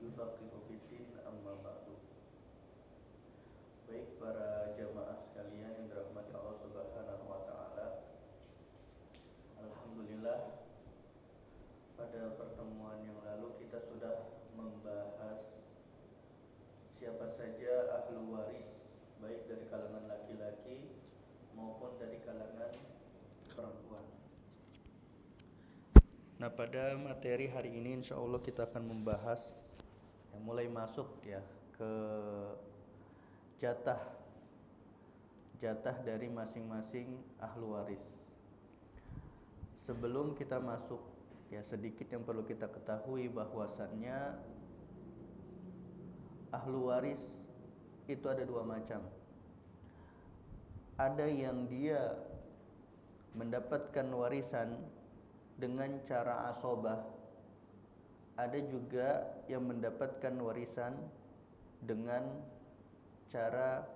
yufaqihu fiddin amma ba'du. Baik para jamaah sekalian yang dirahmati Allah Subhanahu wa taala. Alhamdulillah, pada pertemuan yang lalu kita sudah membahas siapa saja ahlu waris, baik dari kalangan laki-laki maupun dari kalangan perempuan. Nah, pada materi hari ini insya Allah kita akan membahas yang mulai masuk ya ke jatah dari masing-masing ahlu waris. Sebelum kita masuk ya, sedikit yang perlu kita ketahui bahwasannya ahlu waris itu ada dua macam. Ada yang dia mendapatkan warisan dengan cara asobah, ada juga yang mendapatkan warisan dengan cara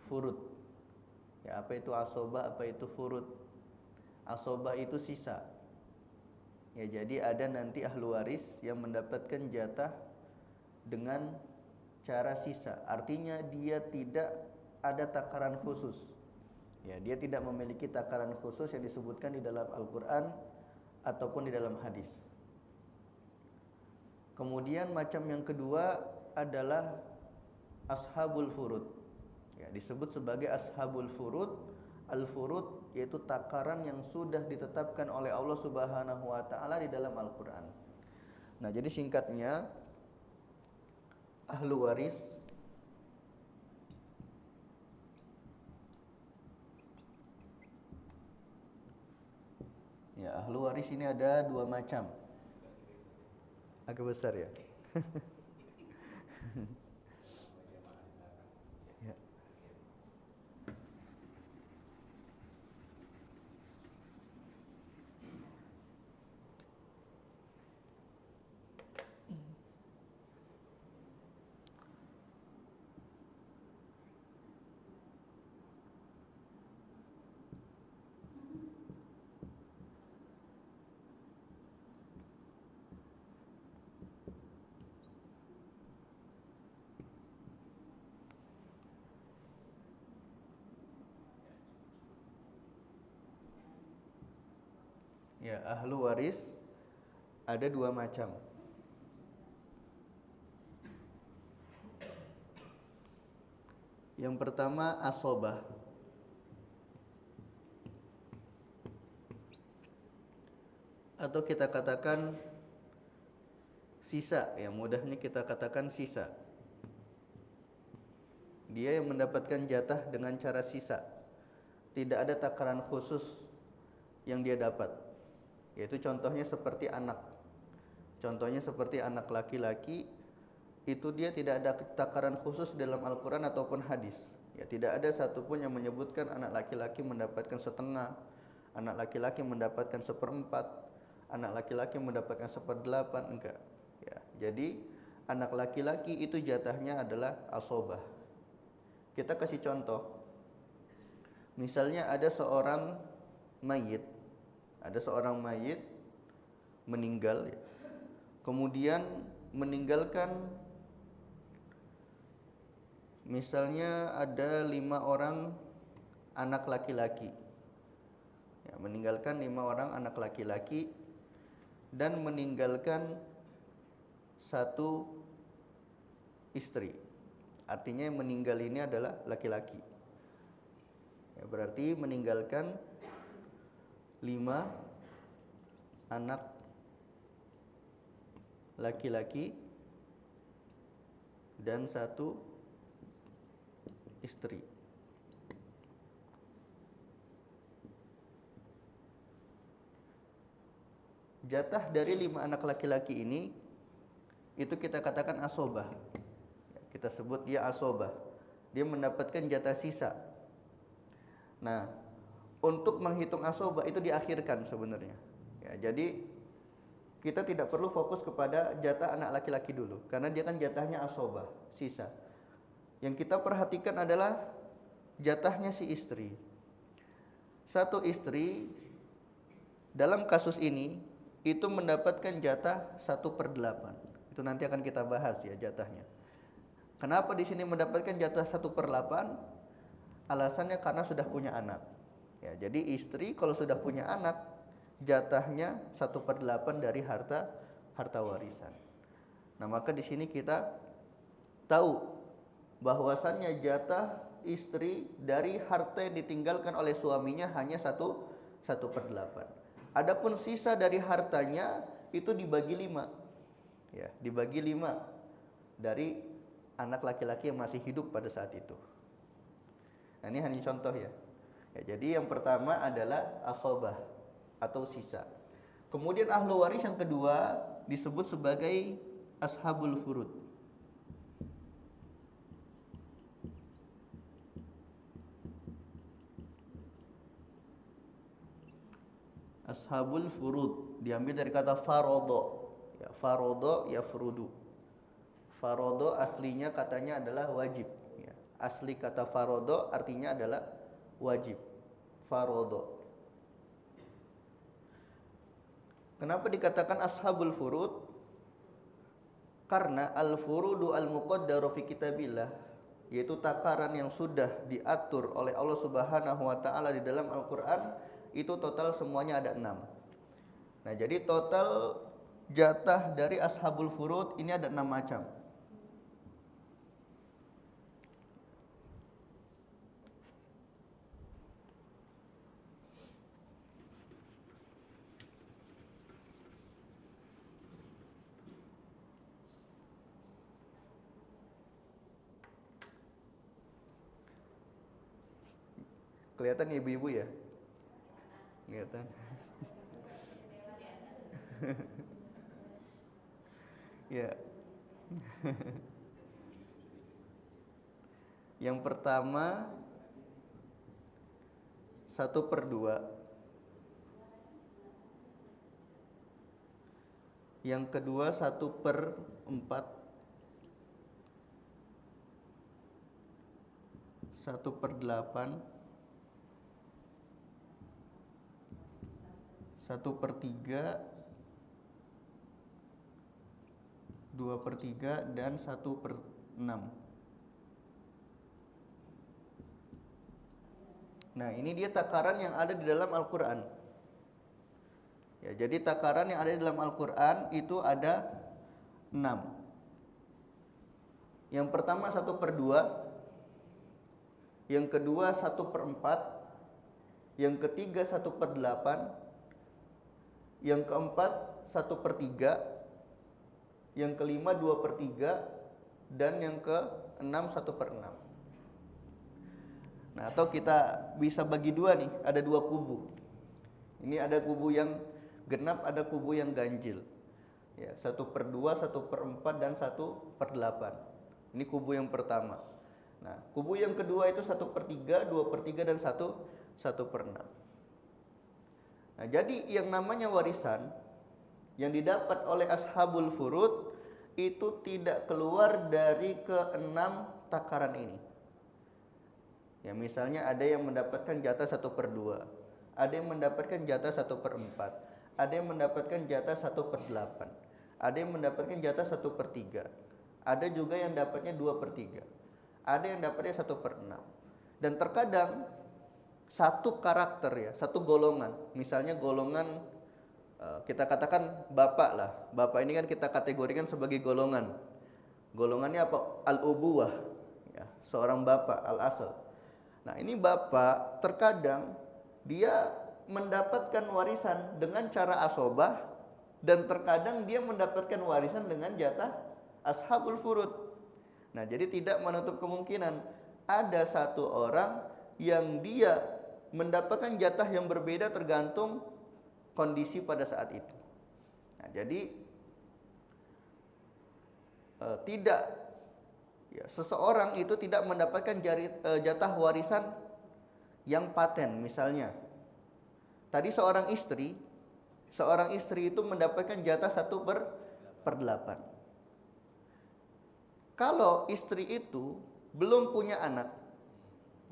furud. Ya, apa itu asobah, apa itu furud? Asobah itu sisa. Ya, jadi ada nanti ahlu waris yang mendapatkan jatah dengan cara sisa. Artinya dia tidak ada takaran khusus. Ya, dia tidak memiliki takaran khusus yang disebutkan di dalam Al-Quran ataupun di dalam hadis. Kemudian macam yang kedua adalah ashabul furud. Ya, disebut sebagai ashabul furud. Al-furud yaitu takaran yang sudah ditetapkan oleh Allah Subhanahu wa taala di dalam Al-Quran. Nah, jadi singkatnya ahlu waris ya, ahlu waris ini ada dua macam. Agak besar ya. Ya. Ya, ahlu waris ada dua macam. Yang pertama asobah. Atau kita katakan sisa, ya mudahnya kita katakan sisa. Dia yang mendapatkan jatah dengan cara sisa. Tidak ada takaran khusus yang dia dapat. Yaitu contohnya seperti anak. Contohnya seperti anak laki-laki, itu dia tidak ada takaran khusus dalam Al-Quran ataupun hadis. Ya, tidak ada satupun yang menyebutkan anak laki-laki mendapatkan setengah, anak laki-laki mendapatkan seperempat, anak laki-laki mendapatkan seperdelapan, enggak. Ya, jadi anak laki-laki itu jatahnya adalah asobah. Kita kasih contoh. Misalnya ada seorang mayit meninggal, ya. Kemudian meninggalkan, misalnya ada 5 orang anak laki-laki, ya, meninggalkan 5 orang anak laki-laki dan meninggalkan 1 istri. Artinya yang meninggal ini adalah laki-laki, ya, berarti meninggalkan 5 anak laki-laki dan 1 istri. Jatah dari 5 anak laki-laki ini itu kita katakan asobah. Kita sebut dia asobah. Dia mendapatkan jatah sisa. Nah, untuk menghitung asobah itu diakhirkan sebenarnya. Ya, jadi kita tidak perlu fokus kepada jatah anak laki-laki dulu, karena dia kan jatahnya asobah, sisa. Yang kita perhatikan adalah jatahnya si istri. 1 istri dalam kasus ini itu mendapatkan jatah 1/8. Itu nanti akan kita bahas ya jatahnya. Kenapa di sini mendapatkan jatah 1/8? Alasannya karena sudah punya anak. Ya, jadi istri kalau sudah punya anak, jatahnya 1/8 dari harta warisan. Nah, maka di sini kita tahu bahwasannya jatah istri dari harta yang ditinggalkan oleh suaminya hanya 1/8. Adapun sisa dari hartanya itu dibagi 5. Ya, dibagi 5 dari anak laki-laki yang masih hidup pada saat itu. Nah, ini hanya contoh ya. Jadi yang pertama adalah asobah atau sisa. Kemudian ahlu waris yang kedua disebut sebagai ashabul furud. Ashabul furud diambil dari kata farodo. Ya, farodo ya furudu. Farodo aslinya katanya adalah wajib. Ya, asli kata farodo artinya adalah wajib. Farodo. Kenapa dikatakan ashabul furud? Karena al-furudu al-muqaddaru fi kitabillah, yaitu takaran yang sudah diatur oleh Allah Subhanahu wa taala di dalam Al-Qur'an, itu total semuanya ada 6. Nah, jadi total jatah dari ashabul furud ini ada 6 macam. Kelihatan ibu-ibu ya? Kelihatan. Ya. Yang pertama 1/2. Yang kedua 1/4. 1/8. 1/3, 2/3 dan 1/6. Nah, ini dia takaran yang ada di dalam Al-Qur'an. Ya, jadi takaran yang ada di dalam Al-Qur'an itu ada 6. Yang pertama 1/2, yang kedua 1/4, yang ketiga 1/8, yang keempat 1/3, yang kelima 2/3, dan yang keenam 1/6. Nah, atau kita bisa bagi dua nih, ada 2 kubu. Ini ada kubu yang genap, ada kubu yang ganjil. Ya, 1/2, 1/4, dan 1/8. Ini kubu yang pertama. Nah, kubu yang kedua itu 1/3, 2/3, dan 1/6. Nah, jadi yang namanya warisan yang didapat oleh ashabul furud itu tidak keluar dari ke-6 takaran ini. Ya, misalnya ada yang mendapatkan jatah 1/2, ada yang mendapatkan jatah 1/4, ada yang mendapatkan jatah 1/8, ada yang mendapatkan jatah 1/3, ada juga yang dapatnya 2/3, ada yang dapatnya 1/6. Dan terkadang satu karakter ya, satu golongan. Misalnya golongan kita katakan bapak lah. Bapak ini kan kita kategorikan sebagai golongan. Golongannya apa? Al-ubuwah. Ya, seorang bapak, al-asal. Nah, ini bapak terkadang dia mendapatkan warisan dengan cara asobah, dan terkadang dia mendapatkan warisan dengan jatah ashabul furud. Nah, jadi tidak menutup kemungkinan ada satu orang yang dia mendapatkan jatah yang berbeda tergantung kondisi pada saat itu. Nah, jadi tidak ya, seseorang itu tidak mendapatkan jatah warisan yang paten. Misalnya tadi seorang istri itu mendapatkan jatah 1/8. Kalau istri itu belum punya anak,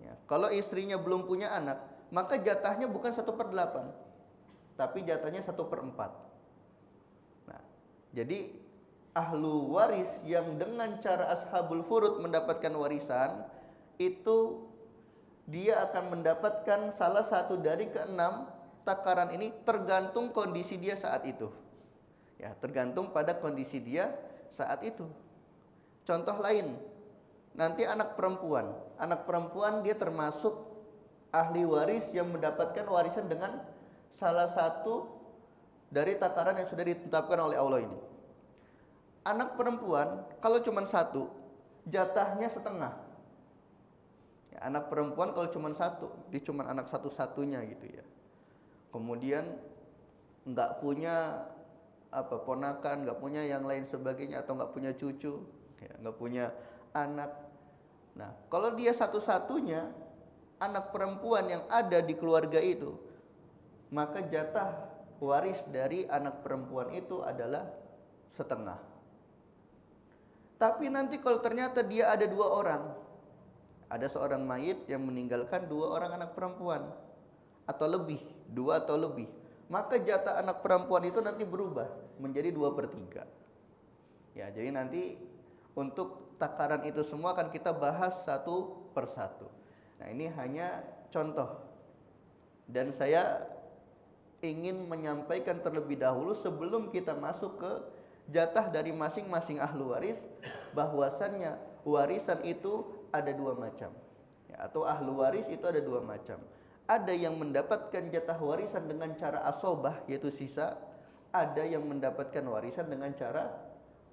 ya, kalau istrinya belum punya anak, maka jatahnya bukan 1/8, tapi jatahnya 1/4. Nah, jadi ahlu waris yang dengan cara ashabul furud mendapatkan warisan, itu dia akan mendapatkan salah satu dari keenam takaran ini tergantung kondisi dia saat itu. Ya, tergantung pada kondisi dia saat itu. Contoh lain, nanti anak perempuan dia termasuk ahli waris yang mendapatkan warisan dengan salah satu dari takaran yang sudah ditetapkan oleh Allah ini. Anak perempuan kalau cuma satu, jatahnya setengah. Ya, anak perempuan kalau cuma satu, dia cuma anak satu-satunya gitu ya. Kemudian nggak punya ponakan, nggak punya yang lain sebagainya, atau nggak punya cucu, ya, nggak punya anak. Nah, kalau dia satu-satunya anak perempuan yang ada di keluarga itu, maka jatah waris dari anak perempuan itu adalah setengah. Tapi nanti kalau ternyata dia ada dua orang, ada seorang mayit yang meninggalkan dua orang anak perempuan atau lebih, dua atau lebih, maka jatah anak perempuan itu nanti berubah menjadi 2/3. Ya, jadi nanti untuk takaran itu semua akan kita bahas satu persatu. Nah, ini hanya contoh, dan saya ingin menyampaikan terlebih dahulu sebelum kita masuk ke jatah dari masing-masing ahlu waris, bahwasannya warisan itu ada dua macam, ya, atau ahlu waris itu ada dua macam. Ada yang mendapatkan jatah warisan dengan cara asobah, yaitu sisa. Ada yang mendapatkan warisan dengan cara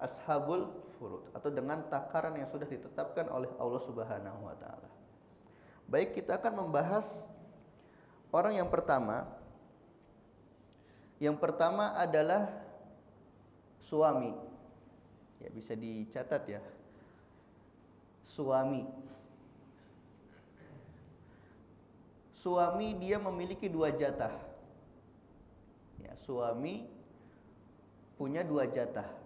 ashabul furud, atau dengan takaran yang sudah ditetapkan oleh Allah Subhanahu wa taala. Baik, kita akan membahas orang yang pertama. Yang pertama adalah suami. Ya, bisa dicatat ya. Suami. Suami dia memiliki dua jatah. Ya, suami punya dua jatah.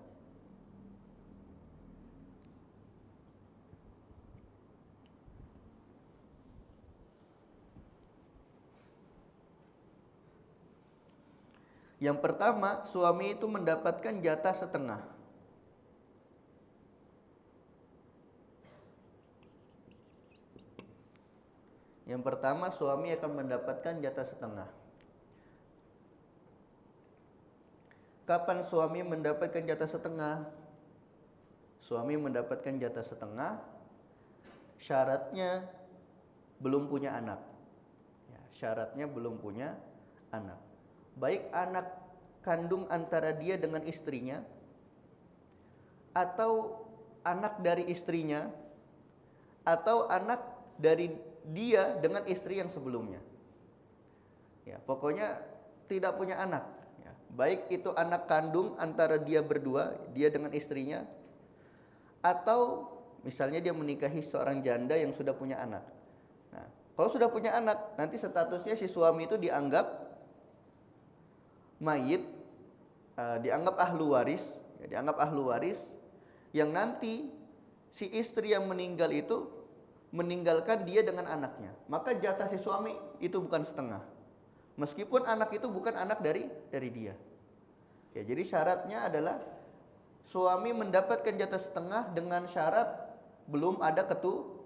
Yang pertama, suami itu mendapatkan jatah setengah. Yang pertama, suami akan mendapatkan jatah setengah. Kapan suami mendapatkan jatah setengah? Suami mendapatkan jatah setengah, syaratnya belum punya anak. Ya, syaratnya belum punya anak. Baik anak kandung antara dia dengan istrinya, atau anak dari istrinya, atau anak dari dia dengan istri yang sebelumnya. Ya, pokoknya tidak punya anak. Ya, baik itu anak kandung antara dia berdua, dia dengan istrinya, atau misalnya dia menikahi seorang janda yang sudah punya anak. Nah, kalau sudah punya anak, nanti statusnya si suami itu dianggap mayit, dianggap ahlu waris, ya, dianggap ahlu waris, yang nanti si istri yang meninggal itu meninggalkan dia dengan anaknya. Maka jatah si suami itu bukan setengah, meskipun anak itu bukan anak dari dia. Ya, jadi syaratnya adalah suami mendapatkan jatah setengah dengan syarat belum ada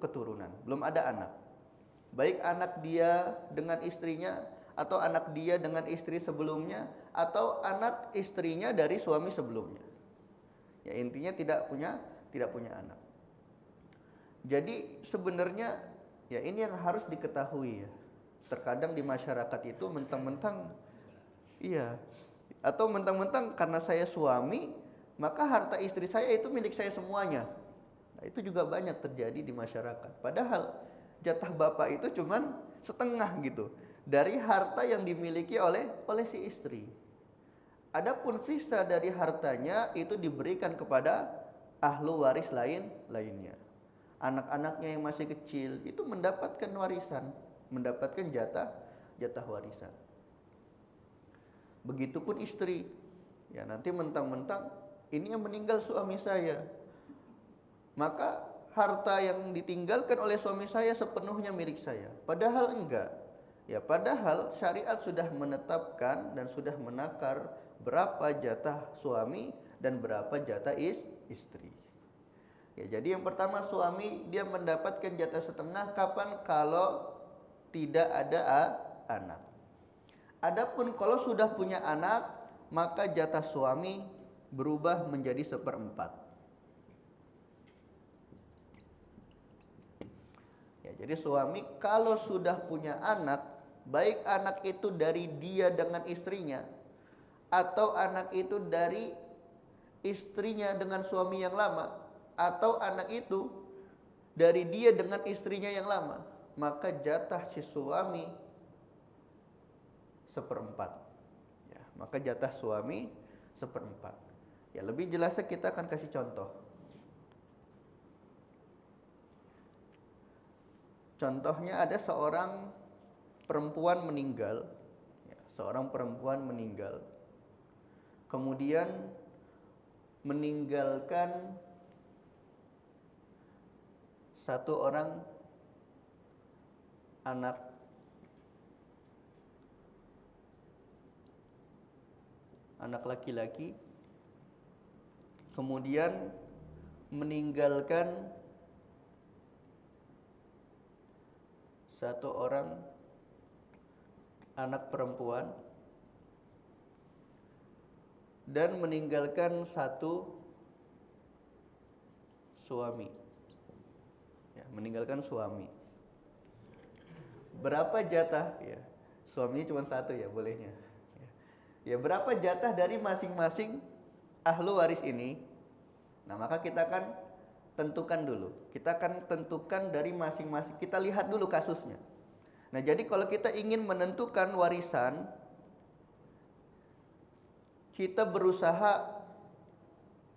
keturunan, belum ada anak. Baik anak dia dengan istrinya, atau anak dia dengan istri sebelumnya, atau anak istrinya dari suami sebelumnya. Ya, intinya tidak punya anak. Jadi sebenarnya ya ini yang harus diketahui ya. Terkadang di masyarakat itu mentang-mentang iya, atau mentang-mentang karena saya suami, maka harta istri saya itu milik saya semuanya. Nah, itu juga banyak terjadi di masyarakat. Padahal jatah bapak itu cuman setengah gitu dari harta yang dimiliki oleh si istri. Adapun sisa dari hartanya itu diberikan kepada ahlu waris lainnya. Anak-anaknya yang masih kecil itu mendapatkan warisan, mendapatkan jatah warisan. Begitupun istri. Ya, nanti mentang-mentang ini yang meninggal suami saya, maka harta yang ditinggalkan oleh suami saya sepenuhnya milik saya. Padahal enggak. Ya, padahal syariat sudah menetapkan dan sudah menakar berapa jatah suami dan berapa jatah istri. Ya, jadi yang pertama suami dia mendapatkan jatah setengah kapan? Kalau tidak ada anak. Adapun kalau sudah punya anak, maka jatah suami berubah menjadi 1/4. Ya, jadi suami kalau sudah punya anak, baik anak itu dari dia dengan istrinya atau anak itu dari istrinya dengan suami yang lama, atau anak itu dari dia dengan istrinya yang lama, maka jatah si suami 1/4. Ya, maka jatah suami 1/4. Ya, lebih jelasnya kita akan kasih contoh. Contohnya ada seorang perempuan meninggal, ya, seorang perempuan meninggal, kemudian meninggalkan satu orang anak laki-laki, kemudian meninggalkan satu orang anak perempuan, dan meninggalkan satu suami. Ya, meninggalkan suami. Berapa jatah? Ya, suaminya cuma satu ya bolehnya. Ya, berapa jatah dari masing-masing ahlu waris ini? Nah, maka kita akan tentukan dulu. Kita akan tentukan dari masing-masing. Kita lihat dulu kasusnya. Nah, jadi kalau kita ingin menentukan warisan, kita berusaha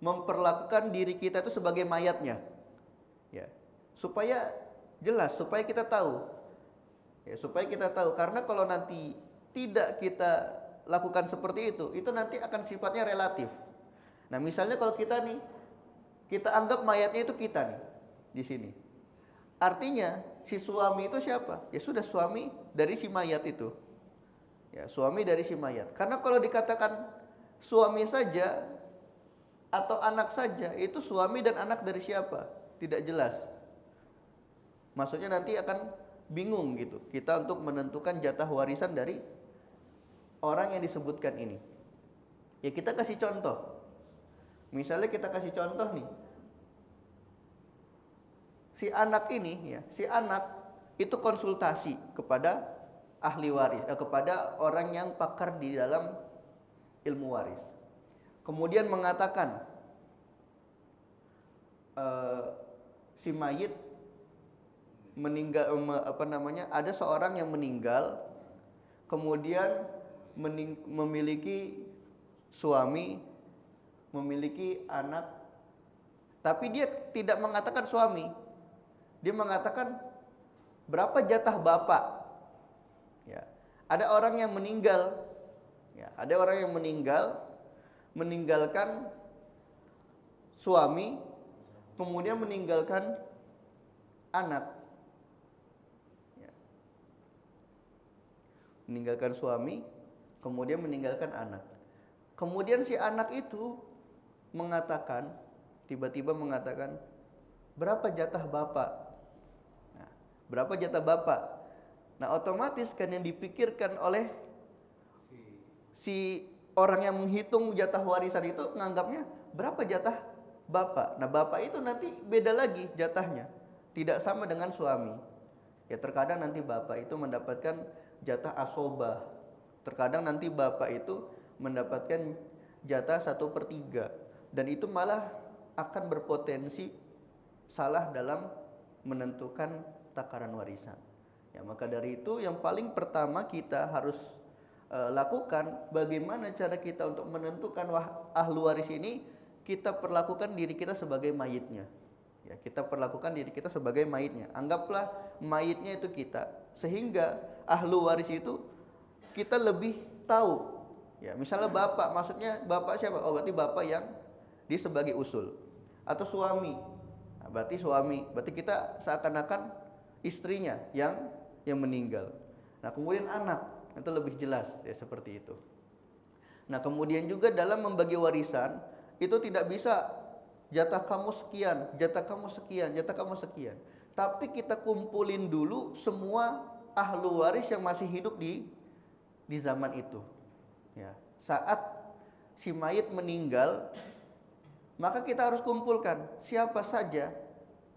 memperlakukan diri kita itu sebagai mayatnya. Ya. Supaya jelas, supaya kita tahu. Ya, supaya kita tahu, karena kalau nanti tidak kita lakukan seperti itu nanti akan sifatnya relatif. Nah, misalnya kalau kita nih, kita anggap mayatnya itu kita nih di sini. Artinya si suami itu siapa? Ya sudah, suami dari si mayat itu. Ya, suami dari si mayat. Karena kalau dikatakan suami saja atau anak saja, itu suami dan anak dari siapa? Tidak jelas. Maksudnya nanti akan bingung gitu kita untuk menentukan jatah warisan dari orang yang disebutkan ini. Ya, kita kasih contoh. Misalnya kita kasih contoh nih, si anak ini ya, si anak itu konsultasi kepada ahli waris, kepada orang yang pakar di dalam ilmu waris. Kemudian mengatakan si mayit meninggal, ada seorang yang meninggal, kemudian memiliki suami, memiliki anak, tapi dia tidak mengatakan suami. Dia mengatakan berapa jatah bapak. Ya. Ada orang yang meninggal. Ya, ada orang yang meninggalkan suami, kemudian meninggalkan anak. Ya. Meninggalkan suami, kemudian meninggalkan anak. Kemudian si anak itu mengatakan, tiba-tiba mengatakan, berapa jatah bapak? Nah, berapa jatah bapak? Nah, otomatis kan yang dipikirkan oleh si orang yang menghitung jatah warisan itu menganggapnya berapa jatah bapak. Nah, bapak itu nanti beda lagi jatahnya, tidak sama dengan suami. Ya, terkadang nanti bapak itu mendapatkan jatah asobah, terkadang nanti bapak itu mendapatkan jatah 1/3, dan itu malah akan berpotensi salah dalam menentukan takaran warisan. Ya, maka dari itu yang paling pertama kita harus lakukan, bagaimana cara kita untuk menentukan ahlu waris ini, kita perlakukan diri kita sebagai mayitnya. Ya, kita perlakukan diri kita sebagai mayitnya. Anggaplah mayitnya itu kita, sehingga ahlu waris itu kita lebih tahu. Ya, misalnya bapak, maksudnya bapak siapa? Oh, berarti bapak yang di sebagai usul. Atau suami. Nah, berarti suami. Berarti kita seakan-akan istrinya yang meninggal. Nah, kemudian anak, itu lebih jelas ya seperti itu. Nah, kemudian juga dalam membagi warisan itu tidak bisa jatah kamu sekian, jatah kamu sekian, jatah kamu sekian. Tapi kita kumpulin dulu semua ahlu waris yang masih hidup di zaman itu. Ya, saat si mayit meninggal, maka kita harus kumpulkan siapa saja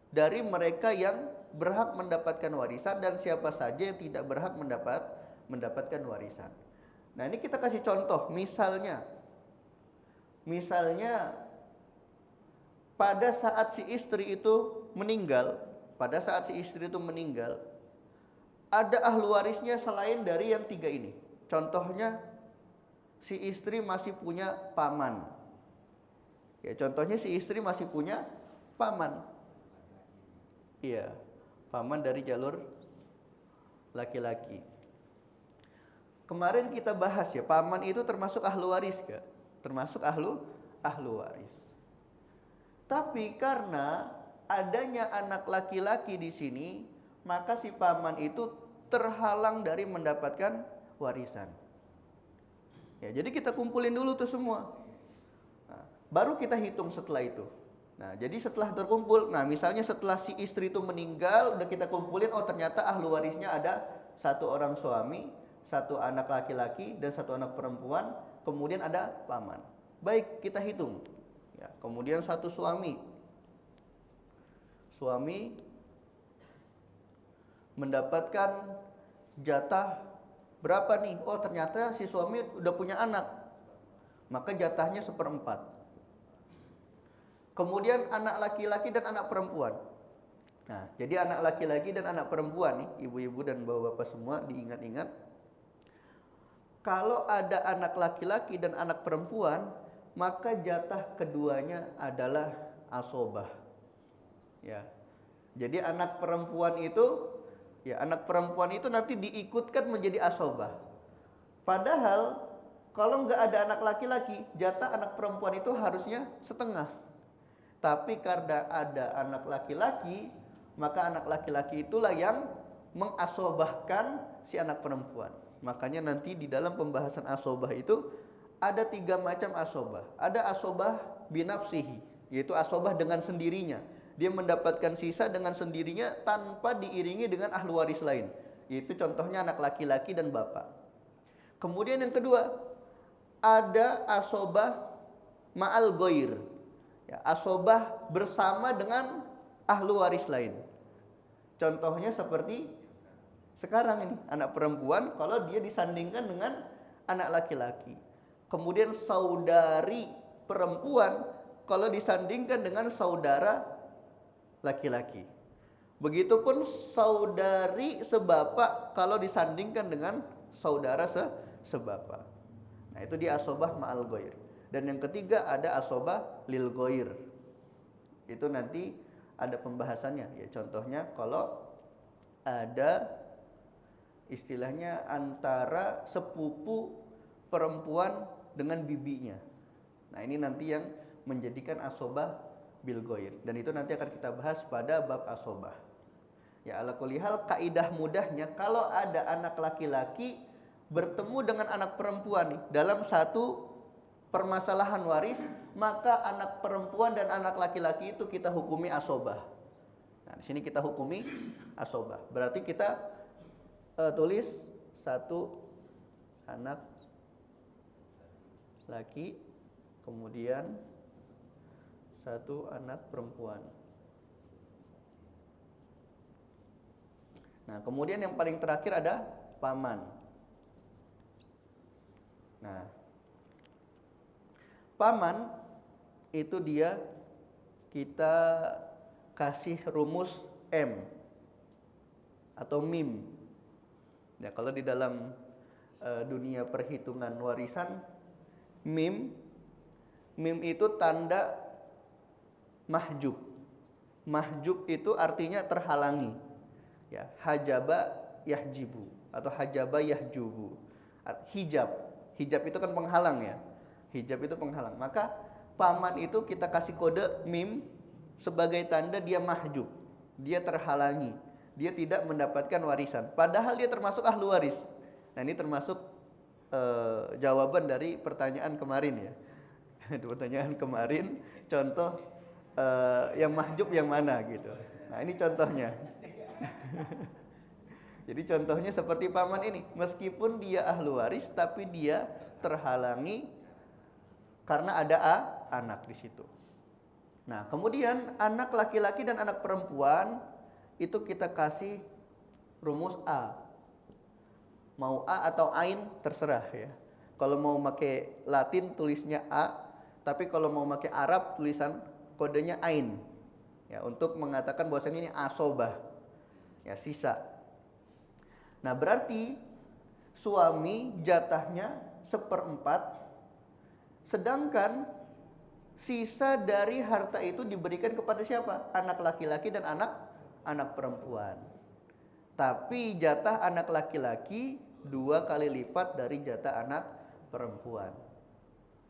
dari mereka yang berhak mendapatkan warisan dan siapa saja yang tidak berhak mendapatkan warisan. Nah, ini kita kasih contoh, misalnya pada saat si istri itu meninggal, ada ahli warisnya selain dari yang tiga ini. Contohnya si istri masih punya paman. Ya, contohnya si istri masih punya paman. Iya, paman dari jalur laki-laki. Kemarin kita bahas ya, paman itu termasuk ahlu waris gak? Termasuk ahlu waris. Tapi karena adanya anak laki-laki di sini, maka si paman itu terhalang dari mendapatkan warisan. Ya, jadi kita kumpulin dulu tuh semua. Nah, baru kita hitung setelah itu. Nah, jadi setelah terkumpul, nah misalnya setelah si istri itu meninggal, udah kita kumpulin, oh ternyata ahlu warisnya ada satu orang suami, satu anak laki-laki, dan satu anak perempuan, kemudian ada paman. Baik, kita hitung. Ya, kemudian satu suami mendapatkan jatah berapa nih? Oh ternyata si suami udah punya anak, maka jatahnya 1/4. Kemudian anak laki-laki dan anak perempuan. Nah, jadi anak laki-laki dan anak perempuan nih, ibu-ibu dan bapak-bapak semua diingat-ingat. Kalau ada anak laki-laki dan anak perempuan, maka jatah keduanya adalah asobah. Ya. Jadi anak perempuan itu nanti diikutkan menjadi asobah. Padahal kalau nggak ada anak laki-laki, jatah anak perempuan itu harusnya setengah. Tapi karena ada anak laki-laki, maka anak laki-laki itulah yang mengasobahkan si anak perempuan. Makanya nanti di dalam pembahasan asobah itu ada 3 macam asobah. Ada asobah binafsihi, yaitu asobah dengan sendirinya. Dia mendapatkan sisa dengan sendirinya tanpa diiringi dengan ahli waris lain. Yaitu contohnya anak laki-laki dan bapak. Kemudian yang kedua, ada asobah ma'al goir. Ya, asobah bersama dengan ahli waris lain. Contohnya seperti sekarang ini, anak perempuan kalau dia disandingkan dengan anak laki-laki. Kemudian saudari perempuan kalau disandingkan dengan saudara laki-laki. Begitupun saudari sebapak kalau disandingkan dengan saudara sebapak. Nah, itu dia asobah ma'al goir. Dan yang ketiga ada asobah lil goir. Itu nanti ada pembahasannya. Ya, contohnya kalau ada istilahnya antara sepupu perempuan dengan bibinya. Nah, ini nanti yang menjadikan asobah bil goir. Dan itu nanti akan kita bahas pada bab asobah. Ya, ala kulli hal kaidah mudahnya kalau ada anak laki-laki bertemu dengan anak perempuan nih dalam satu permasalahan waris, maka anak perempuan dan anak laki-laki itu kita hukumi asobah. Nah, di sini kita hukumi asobah. Berarti kita tulis satu anak laki, kemudian satu anak perempuan. Nah, kemudian yang paling terakhir ada paman. Nah, paman itu dia kita kasih rumus M atau mim. Ya, kalau di dalam dunia perhitungan warisan, mim itu tanda mahjub. Mahjub itu artinya terhalangi. Ya, hajaba yahjibu atau hajaba yahjubu. Hijab itu kan penghalang ya. Hijab itu penghalang. Maka paman itu kita kasih kode mim sebagai tanda dia mahjub, dia terhalangi dia tidak mendapatkan warisan. Padahal dia termasuk ahlu waris. Nah ini termasuk jawaban dari pertanyaan kemarin ya. Pertanyaan kemarin, contoh yang mahjub yang mana gitu. Nah ini contohnya. Jadi contohnya seperti paman ini, meskipun dia ahlu waris tapi dia terhalangi karena ada anak di situ. Nah, kemudian anak laki-laki dan anak perempuan itu kita kasih rumus A. Mau A atau Ain terserah ya. Kalau mau pakai Latin tulisnya A, tapi kalau mau pakai Arab tulisan kodenya Ain. Ya, untuk mengatakan bahwasanya ini asobah. Ya, sisa. Nah, berarti suami jatahnya 1/4, sedangkan sisa dari harta itu diberikan kepada siapa? Anak laki-laki dan anak perempuan. Tapi jatah anak laki-laki 2 kali lipat dari jatah anak perempuan.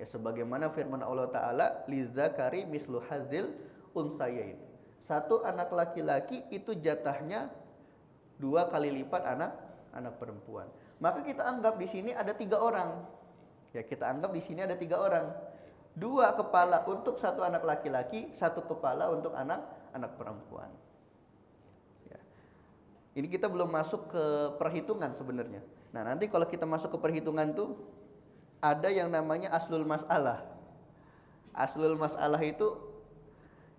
Ya, sebagaimana firman Allah Ta'ala, lizzakari mislu hadzil unsayain. Satu anak laki-laki itu jatahnya 2 kali lipat anak perempuan. Maka kita anggap di sini ada 3 orang. Ya, kita anggap di sini ada 3 orang. 2 kepala untuk satu anak laki-laki, 1 kepala untuk anak perempuan. Ya. Ini kita belum masuk ke perhitungan sebenarnya. Nah, nanti kalau kita masuk ke perhitungan tuh ada yang namanya aslul mas'alah. Aslul mas'alah itu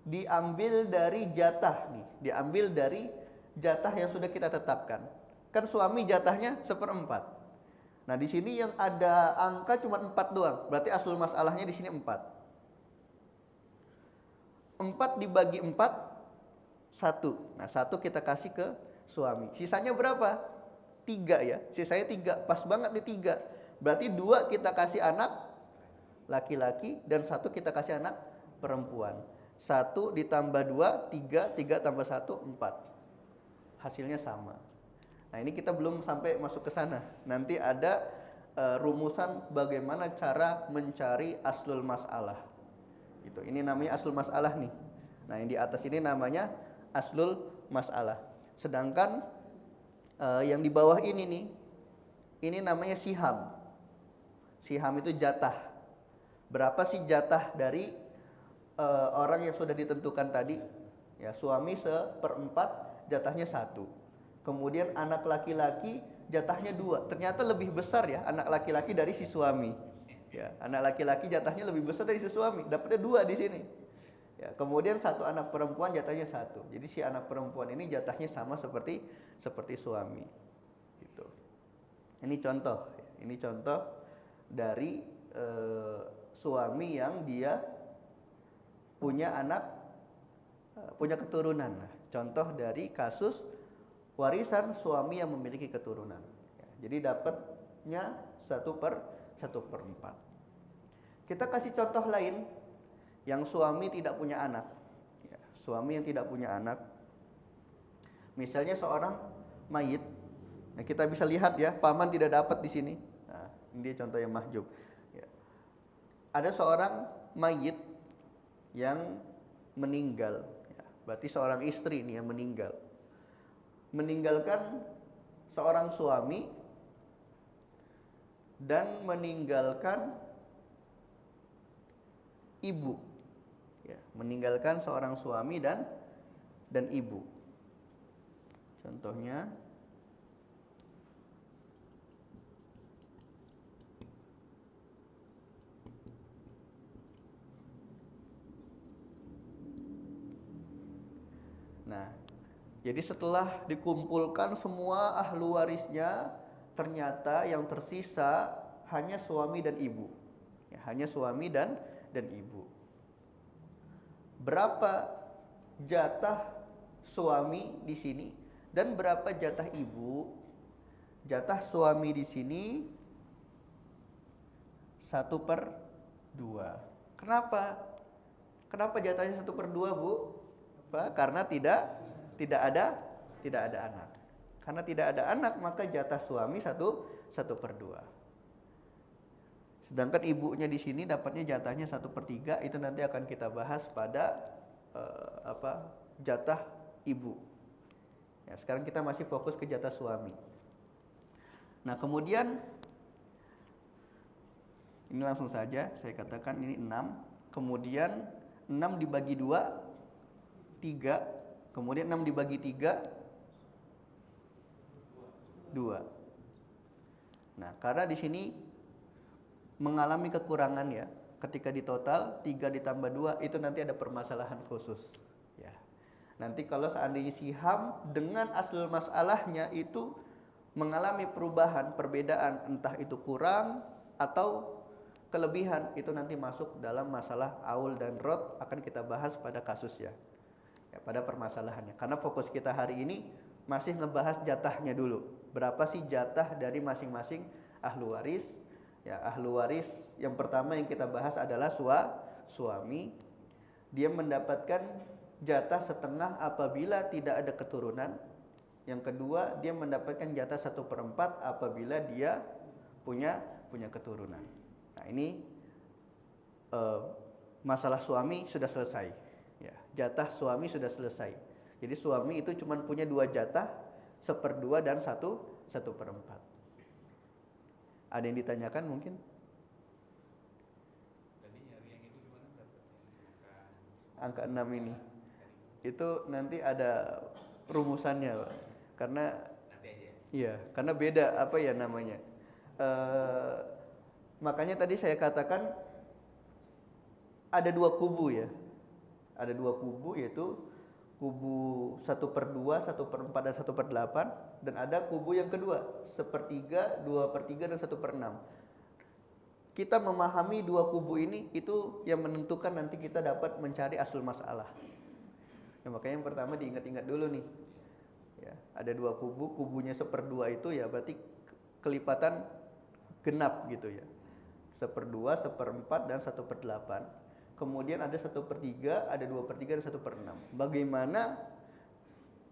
diambil dari jatah nih, diambil dari jatah yang sudah kita tetapkan. Kan suami jatahnya 1/4. Nah, di sini yang ada angka cuma 4 doang. Berarti aslul masalahnya di sini 4. 4 dibagi 4 1. Nah, 1 kita kasih ke suami. Sisanya berapa? 3 ya. Sisanya 3. Pas banget nih 3. Berarti 2 kita kasih anak laki-laki dan 1 kita kasih anak perempuan. 1 ditambah 2 3, 3 tambah 1 4. Hasilnya sama. Nah, ini kita belum sampai masuk ke sana. Nanti ada rumusan bagaimana cara mencari aslul mas'alah. Gitu. Ini namanya aslul mas'alah nih. Nah, yang di atas ini namanya aslul mas'alah. Sedangkan yang di bawah ini nih, ini namanya siham. Siham itu jatah. Berapa sih jatah dari orang yang sudah ditentukan tadi? Ya, suami 1/4, jatahnya 1. Kemudian anak laki-laki jatahnya 2. Ternyata lebih besar ya anak laki-laki dari si suami. Ya, anak laki-laki jatahnya lebih besar dari si suami. Dapatnya 2 di sini. Ya, kemudian 1 anak perempuan jatahnya 1. Jadi si anak perempuan ini jatahnya sama seperti suami. Gitu. Ini contoh. Ini contoh dari suami yang dia punya anak, punya keturunan. Contoh dari kasus warisan suami yang memiliki keturunan. Ya, jadi dapatnya 1/4. Kita kasih contoh lain yang suami tidak punya anak. Ya, suami yang tidak punya anak. Misalnya seorang mayit. Nah, kita bisa lihat ya, paman tidak dapat di sini. Nah, ini contoh yang mahjub. Ya. Ada seorang mayit yang meninggal. Berarti seorang istri nih yang meninggal. Meninggalkan seorang suami dan meninggalkan ibu. Ya, meninggalkan seorang suami dan ibu. Contohnya nah, jadi setelah dikumpulkan semua ahlu warisnya, ternyata yang tersisa hanya suami dan ibu. Ya, hanya suami dan ibu. Berapa jatah suami di sini dan berapa jatah ibu? Jatah suami di sini 1/2. Kenapa? Kenapa jatahnya 1/2, Bu? Karena tidak ada anak. Karena tidak ada anak, maka jatah suami 1/2. Sedangkan ibunya di sini dapatnya jatahnya 1/3. Itu nanti akan kita bahas pada jatah ibu. Ya, sekarang kita masih fokus ke jatah suami. Nah, kemudian ini langsung saja saya katakan ini 6. Kemudian 6 dibagi 2, 3. Kemudian 6 dibagi 3, 2. Nah, karena di sini mengalami kekurangan ya. Ketika di total 3 ditambah 2 itu nanti ada permasalahan khusus. Ya. Nanti kalau seandainya siham dengan asal masalahnya itu mengalami perubahan, perbedaan, entah itu kurang atau kelebihan, itu nanti masuk dalam masalah aul dan rod, akan kita bahas pada kasusnya. Ya, pada permasalahannya. Karena fokus kita hari ini masih ngebahas jatahnya dulu. Berapa sih jatah dari masing-masing ahlu waris? Ya, ahlu waris yang pertama yang kita bahas adalah suami. Dia mendapatkan jatah setengah apabila tidak ada keturunan. Yang kedua, dia mendapatkan jatah 1/4 apabila dia punya keturunan. Nah, ini masalah suami sudah selesai. Ya, jatah suami sudah selesai. Jadi suami itu cuma punya 2 jatah, 1/2 dan 1/4. Ada yang ditanyakan mungkin? Angka 6 ini. Itu nanti ada rumusannya, Pak. Karena iya, karena beda apa ya namanya. Makanya tadi saya katakan ada 2 kubu ya. Ada 2 kubu, yaitu kubu 1/2, 1/4 dan 1/8, dan ada kubu yang kedua 1/3, 2/3 dan 1/6. Kita memahami 2 kubu ini itu yang menentukan nanti kita dapat mencari aslul masalah. Ya, makanya yang pertama diingat-ingat dulu nih. Ya, ada 2 kubu, kubunya 1/2 itu ya berarti kelipatan genap gitu ya. 1/2, 1/4 dan 1/8. Kemudian ada 1/3, ada 2/3 dan 1/6. Bagaimana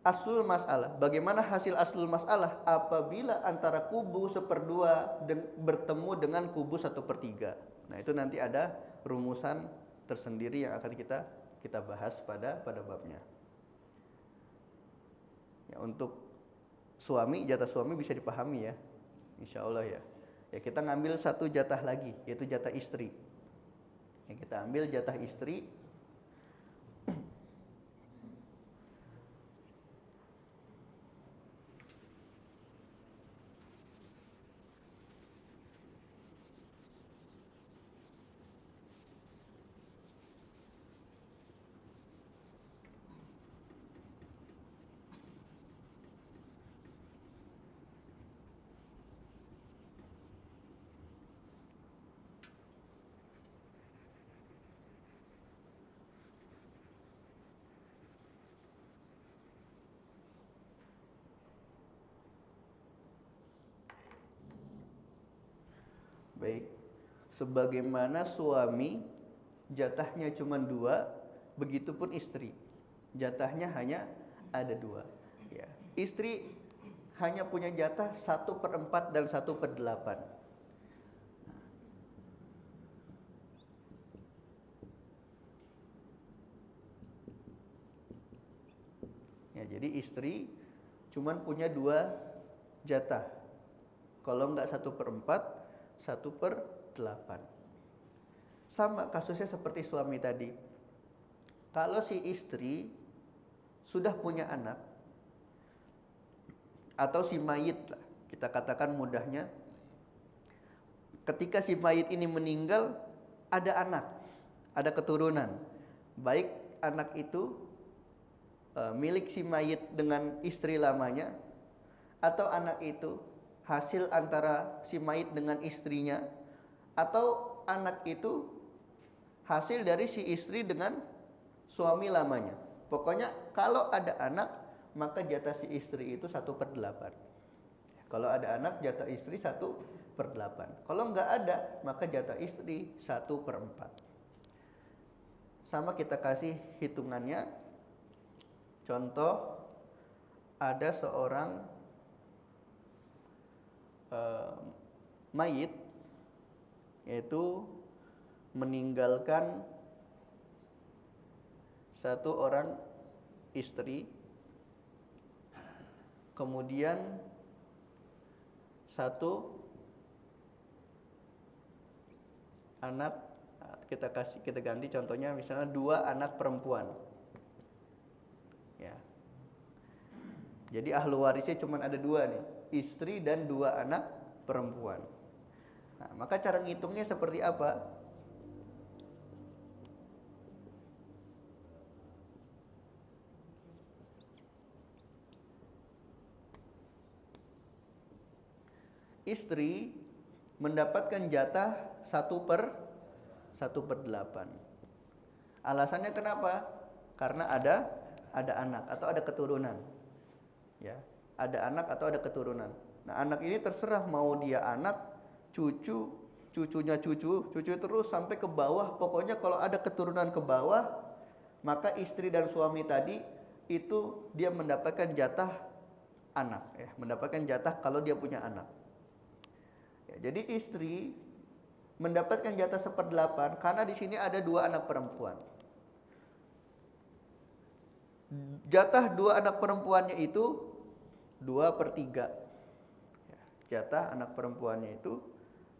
aslul masalah? Bagaimana hasil aslul masalah apabila antara kubu 1/2 bertemu dengan kubu 1/3? Nah, itu nanti ada rumusan tersendiri yang akan kita bahas pada babnya. Ya, untuk suami, jatah suami bisa dipahami ya, insya Allah ya. Ya, kita ngambil 1 jatah lagi, yaitu jatah istri. Ya, kita ambil jatah istri. Baik, sebagaimana suami jatahnya cuma 2, begitupun istri jatahnya hanya ada 2. Ya, istri hanya punya jatah 1/4 dan 1/8. Ya, jadi istri cuma punya 2 jatah. Kalau enggak 1/4, 1/8. Sama kasusnya seperti suami tadi. Kalau si istri sudah punya anak, atau si mayit lah, kita katakan mudahnya, ketika si mayit ini meninggal, ada anak, ada keturunan, baik anak itu milik si mayit dengan istri lamanya, atau anak itu hasil antara si mayit dengan istrinya, atau anak itu hasil dari si istri dengan suami lamanya. Pokoknya kalau ada anak, maka jatah si istri itu 1/8. Kalau ada anak, jatah istri 1/8. Kalau enggak ada, maka jatah istri 1/4. Sama kita kasih hitungannya. Contoh, ada seorang mayit, yaitu meninggalkan 1 orang istri kemudian satu anak, kita ganti contohnya misalnya 2 anak perempuan. Ya. Jadi ahlu warisnya cuma ada 2 nih, istri dan 2 anak perempuan. Nah, maka cara ngitungnya seperti apa? Istri mendapatkan jatah 1/8. Alasannya kenapa? Karena ada anak atau ada keturunan. Ya, ada anak atau ada keturunan. Nah, anak ini terserah mau dia anak, cucu, cucunya cucu terus sampai ke bawah. Pokoknya kalau ada keturunan ke bawah, maka istri dan suami tadi itu dia mendapatkan jatah anak, ya, mendapatkan jatah kalau dia punya anak. Ya, jadi istri mendapatkan jatah 1/8 karena di sini ada 2 anak perempuan. Jatah 2 anak perempuannya itu 2/3. Ya, jatah anak perempuannya itu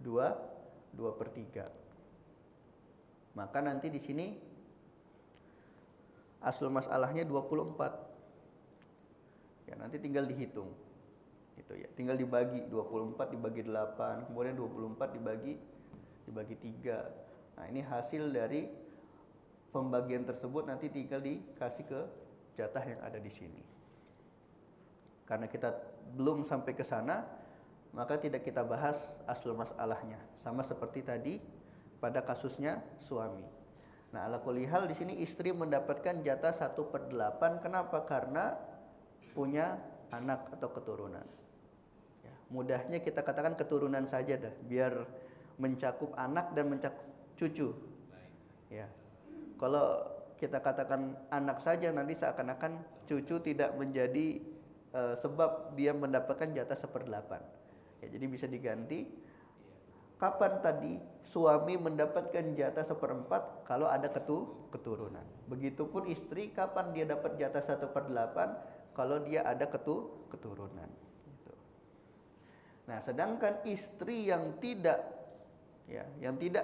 2/3. Maka nanti di sini asal masalahnya 24. Ya, nanti tinggal dihitung. Gitu ya. Tinggal dibagi 24 dibagi 8, kemudian 24 dibagi 3. Nah, ini hasil dari pembagian tersebut nanti tinggal dikasih ke jatah yang ada di sini. Karena kita belum sampai ke sana, maka tidak kita bahas aslul masalahnya. Sama seperti tadi pada kasusnya suami. Nah, ala kulli hal di sini istri mendapatkan jatah 1/8. Kenapa? Karena punya anak atau keturunan. Ya, mudahnya kita katakan keturunan saja dah, biar mencakup anak dan mencakup cucu. Ya. Kalau kita katakan anak saja, nanti seakan-akan cucu tidak menjadi sebab dia mendapatkan jatah 1/8. Ya, jadi bisa diganti. Kapan tadi suami mendapatkan jatah 1/4 kalau ada keturunan. Begitupun istri, kapan dia dapat jatah 1/8 kalau dia ada keturunan. Gitu. Nah, sedangkan istri yang tidak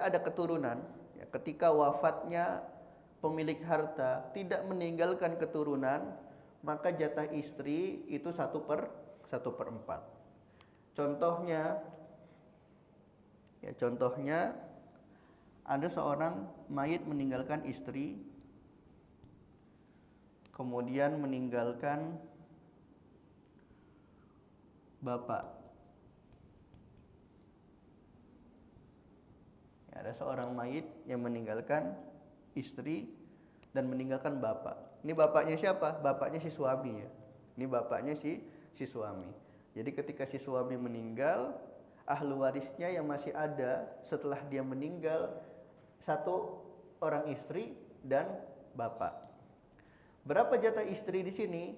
ada keturunan, ya, ketika wafatnya pemilik harta tidak meninggalkan keturunan, maka jatah istri itu 1/4. Contohnya ada seorang mayit meninggalkan istri, kemudian meninggalkan bapak. Ya, ada seorang mayit yang meninggalkan istri dan meninggalkan bapak. Ini bapaknya siapa? Bapaknya si suami, ya. Ini bapaknya si suami. Jadi ketika si suami meninggal, ahlu warisnya yang masih ada setelah dia meninggal 1 orang istri dan bapak. Berapa jatah istri di sini?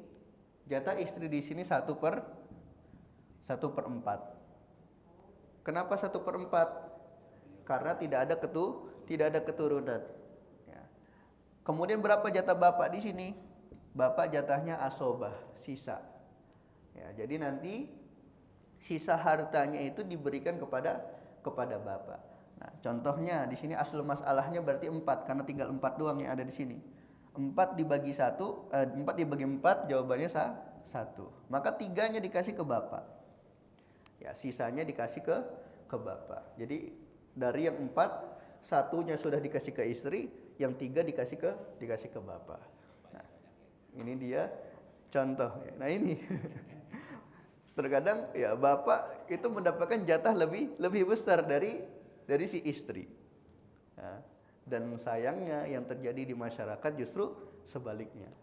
Jatah istri di sini 1/4. Kenapa 1/4? Karena tidak ada keturunan. Ya. Kemudian berapa jatah bapak di sini? Bapak jatahnya asobah, sisa. Ya, jadi nanti sisa hartanya itu diberikan kepada bapak. Nah, contohnya di sini aslul masalahnya berarti 4 karena tinggal 4 doang yang ada di sini. 4 dibagi 4 jawabannya 1. Maka 3-nya dikasih ke bapak. Ya, sisanya dikasih ke bapak. Jadi dari yang 4, 1-nya sudah dikasih ke istri, yang 3 dikasih ke bapak. Nah, ini dia contoh. Nah, ini terkadang ya bapak itu mendapatkan jatah lebih besar dari si istri. Ya, dan sayangnya yang terjadi di masyarakat justru sebaliknya.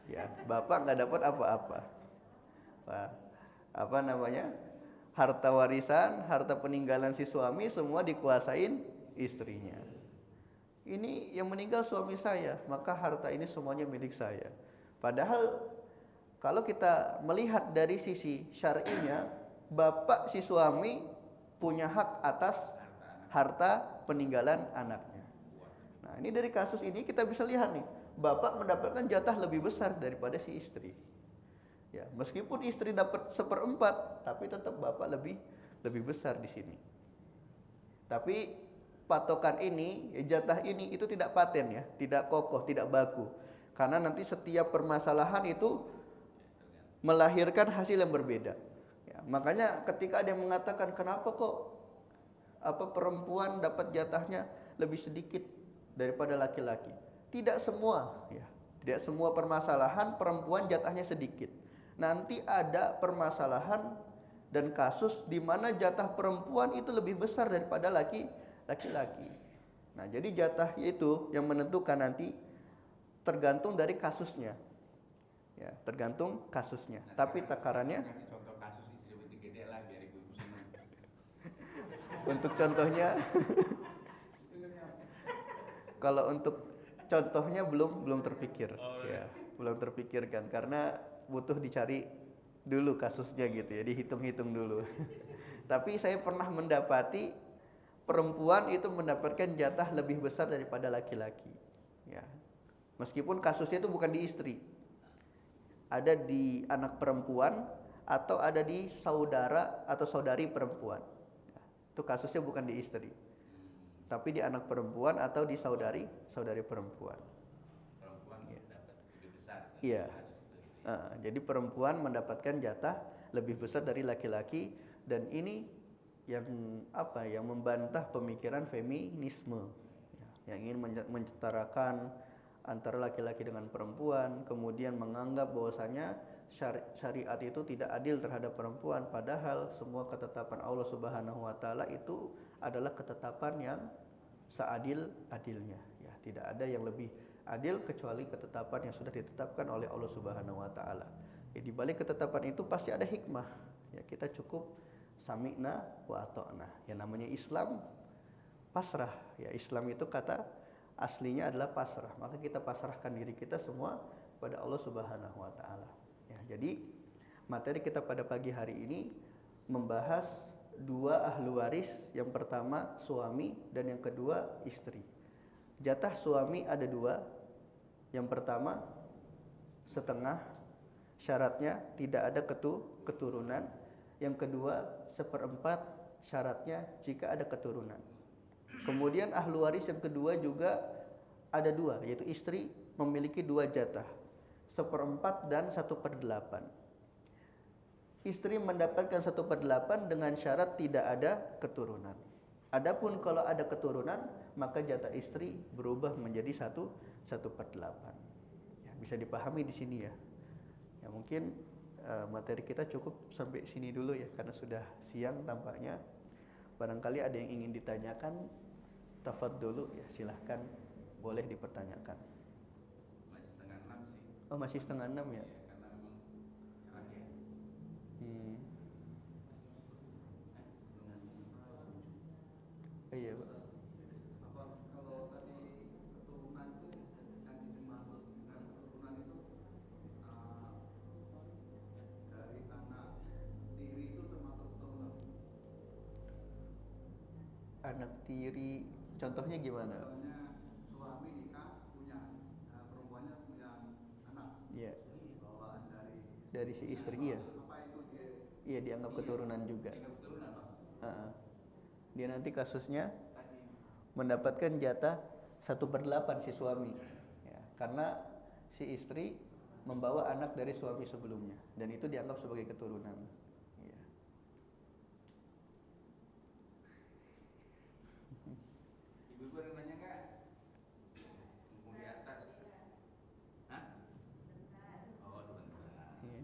Ya, bapak nggak dapat apa-apa. Harta warisan, harta peninggalan si suami semua dikuasain istrinya. Ini yang meninggal suami saya, maka harta ini semuanya milik saya. Padahal kalau kita melihat dari sisi syar'inya, bapak si suami punya hak atas harta peninggalan anaknya. Nah, ini dari kasus ini kita bisa lihat nih, bapak mendapatkan jatah lebih besar daripada si istri. Ya, meskipun istri dapat seperempat, tapi tetap bapak lebih besar di sini. Tapi patokan ini, jatah ini itu tidak paten ya, tidak kokoh, tidak baku. Karena nanti setiap permasalahan itu melahirkan hasil yang berbeda. Ya, makanya ketika ada yang mengatakan kenapa kok perempuan dapat jatahnya lebih sedikit daripada laki-laki? Tidak semua, ya. Tidak semua permasalahan perempuan jatahnya sedikit. Nanti ada permasalahan dan kasus di mana jatah perempuan itu lebih besar daripada laki-laki. Nah, jadi jatah itu yang menentukan nanti tergantung dari kasusnya. Ya, tergantung kasusnya. Nah, tapi takarannya contoh kasus istri lebih gede lah biar ibu-ibu senang. Untuk contohnya kalau untuk contohnya belum terpikir. Ya, belum terpikirkan karena butuh dicari dulu kasusnya gitu ya, dihitung-hitung dulu. Tapi saya pernah mendapati perempuan itu mendapatkan jatah lebih besar daripada laki-laki. Ya. Meskipun kasusnya itu bukan di istri. Ada di anak perempuan atau ada di saudara atau saudari perempuan. Ya. Itu kasusnya bukan di istri. Tapi di anak perempuan atau di saudari perempuan. Perempuan ya. Dapat lebih besar. Iya. Jadi perempuan mendapatkan jatah lebih besar dari laki-laki dan ini yang membantah pemikiran feminisme yang ingin mencetarakan antara laki-laki dengan perempuan, kemudian menganggap bahwasanya syariat itu tidak adil terhadap perempuan, padahal semua ketetapan Allah Subhanahu wa taala itu adalah ketetapan yang seadil-adilnya ya, tidak ada yang lebih adil kecuali ketetapan yang sudah ditetapkan oleh Allah Subhanahu wa taala. Ya, di balik ketetapan itu pasti ada hikmah. Ya, kita cukup sami'na wa ata'na. Yang namanya Islam pasrah. Ya, Islam itu kata aslinya adalah pasrah. Maka kita pasrahkan diri kita semua pada Allah Subhanahu wa taala. Ya, jadi materi kita pada pagi hari ini membahas dua ahli waris, yang pertama suami dan yang kedua istri. Jatah suami ada dua. Yang pertama setengah, syaratnya tidak ada keturunan. Yang kedua seperempat, syaratnya jika ada keturunan. Kemudian ahli waris yang kedua juga ada dua, yaitu istri memiliki dua jatah, seperempat dan 1/8. Istri mendapatkan 1/8 dengan syarat tidak ada keturunan. Adapun kalau ada keturunan, maka jatah istri berubah menjadi 1/8. Ya, bisa dipahami di sini ya. Ya mungkin materi kita cukup sampai sini dulu ya, karena sudah siang tampaknya. Barangkali ada yang ingin ditanyakan, tafadholu ya, silahkan, boleh dipertanyakan. Masih 5:30 sih. Oh, masih 5:30 ya? Iya, karena memang cerah ya. Iya, Pak. Kalau tadi keturunan itu yang dimaksud dengan keturunan itu dari anak tiri itu termasuk keturunan. Anak tiri, contohnya gimana? Contohnya suami nikah punya perempuannya punya anak. Iya. Bawaan Dari si istri, iya. apa itu dia? Iya, dianggap keturunan juga. Dia nanti kasusnya mendapatkan jatah 1/8 si suami ya, karena si istri membawa anak dari suami sebelumnya dan itu dianggap sebagai keturunan ya. Ibu-ibu ada nanya nggak? Mumpung di atas. Hah? Oh, sebentar. Iya.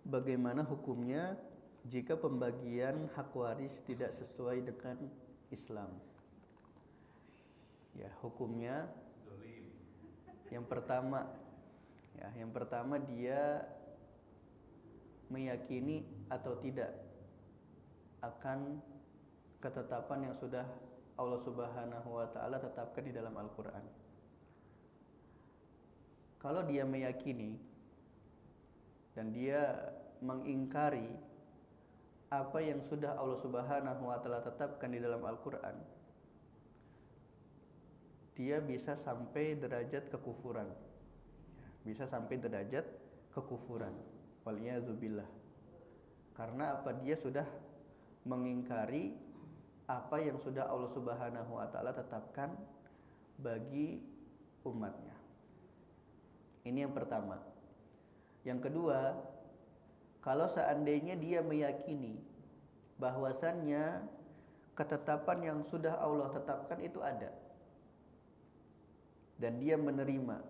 bagaimana hukumnya jika pembagian hak waris tidak sesuai dengan Islam? Ya, hukumnya Zolim. yang pertama dia meyakini atau tidak akan ketetapan yang sudah Allah Subhanahu wa taala tetapkan di dalam Al-Qur'an. Kalau dia meyakini dan dia mengingkari apa yang sudah Allah Subhanahu wa taala tetapkan di dalam Al-Qur'an, dia bisa sampai derajat kekufuran. Bisa sampai derajat kekufuran. Waliyadzubillah. Karena apa? Dia sudah mengingkari apa yang sudah Allah Subhanahu wa taala tetapkan bagi umatnya. Ini yang pertama. Yang kedua, kalau seandainya dia meyakini bahwasannya ketetapan yang sudah Allah tetapkan itu ada dan dia menerima,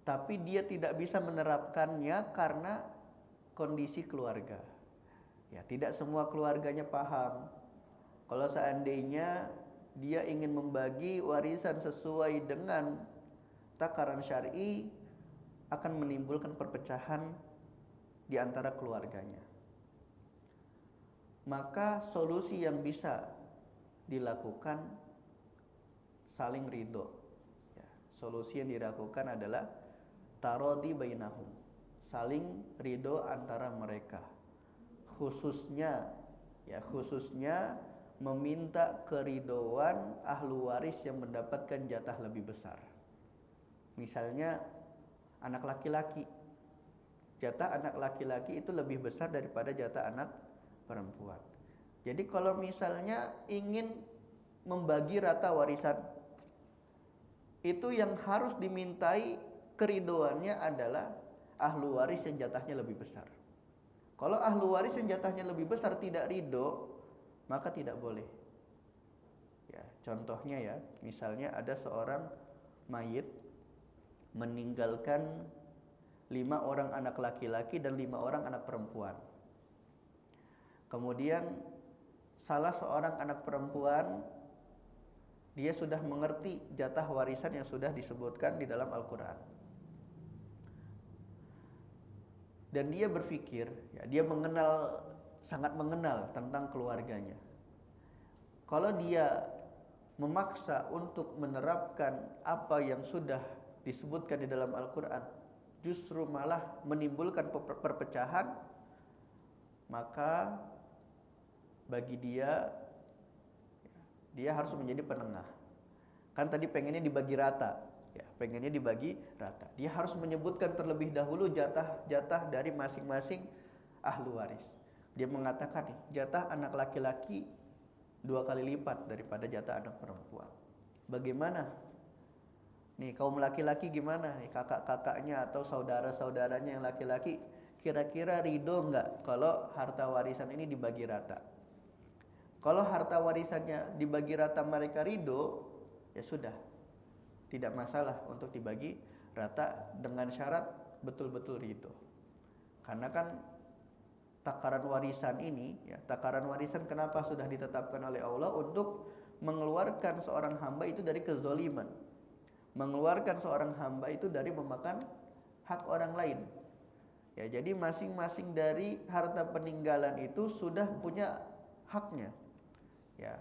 tapi dia tidak bisa menerapkannya karena kondisi keluarga. Ya, tidak semua keluarganya paham. Kalau seandainya dia ingin membagi warisan sesuai dengan takaran syar'i, akan menimbulkan perpecahan di antara keluarganya. Maka solusi yang bisa dilakukan saling ridho. Ya, solusi yang dilakukan adalah tarodi bainahum, saling ridho antara mereka. Khususnya meminta keridhoan ahlu waris yang mendapatkan jatah lebih besar. Misalnya anak laki-laki, jatah anak laki-laki itu lebih besar daripada jatah anak perempuan. Jadi kalau misalnya ingin membagi rata warisan, itu yang harus dimintai keridhoannya adalah ahlu waris yang jatahnya lebih besar. Kalau ahlu waris yang jatahnya lebih besar tidak ridho, maka tidak boleh. Ya, contohnya ya, misalnya ada seorang mayit meninggalkan 5 orang anak laki-laki dan 5 orang anak perempuan. Kemudian salah seorang anak perempuan, dia sudah mengerti jatah warisan yang sudah disebutkan di dalam Al-Quran. Dan dia berpikir, ya, dia sangat mengenal tentang keluarganya. Kalau dia memaksa untuk menerapkan apa yang sudah disebutkan di dalam Al-Quran, justru malah menimbulkan perpecahan, maka bagi dia harus menjadi penengah. Kan tadi pengennya dibagi rata, ya, pengennya dibagi rata. Dia harus menyebutkan terlebih dahulu jatah dari masing-masing ahlu waris. Dia mengatakan nih, jatah anak laki-laki 2 kali lipat daripada jatah anak perempuan. Bagaimana? Nih kaum laki-laki gimana? Nih kakak-kakaknya atau saudara-saudaranya yang laki-laki kira-kira ridho enggak kalau harta warisan ini dibagi rata? Kalau harta warisannya dibagi rata mereka ridho, ya sudah, tidak masalah untuk dibagi rata dengan syarat betul-betul ridho. Karena kan takaran warisan ini, ya, takaran warisan kenapa sudah ditetapkan oleh Allah untuk mengeluarkan seorang hamba itu dari kezaliman, mengeluarkan seorang hamba itu dari memakan hak orang lain. Ya, jadi masing-masing dari harta peninggalan itu sudah punya haknya. Ya,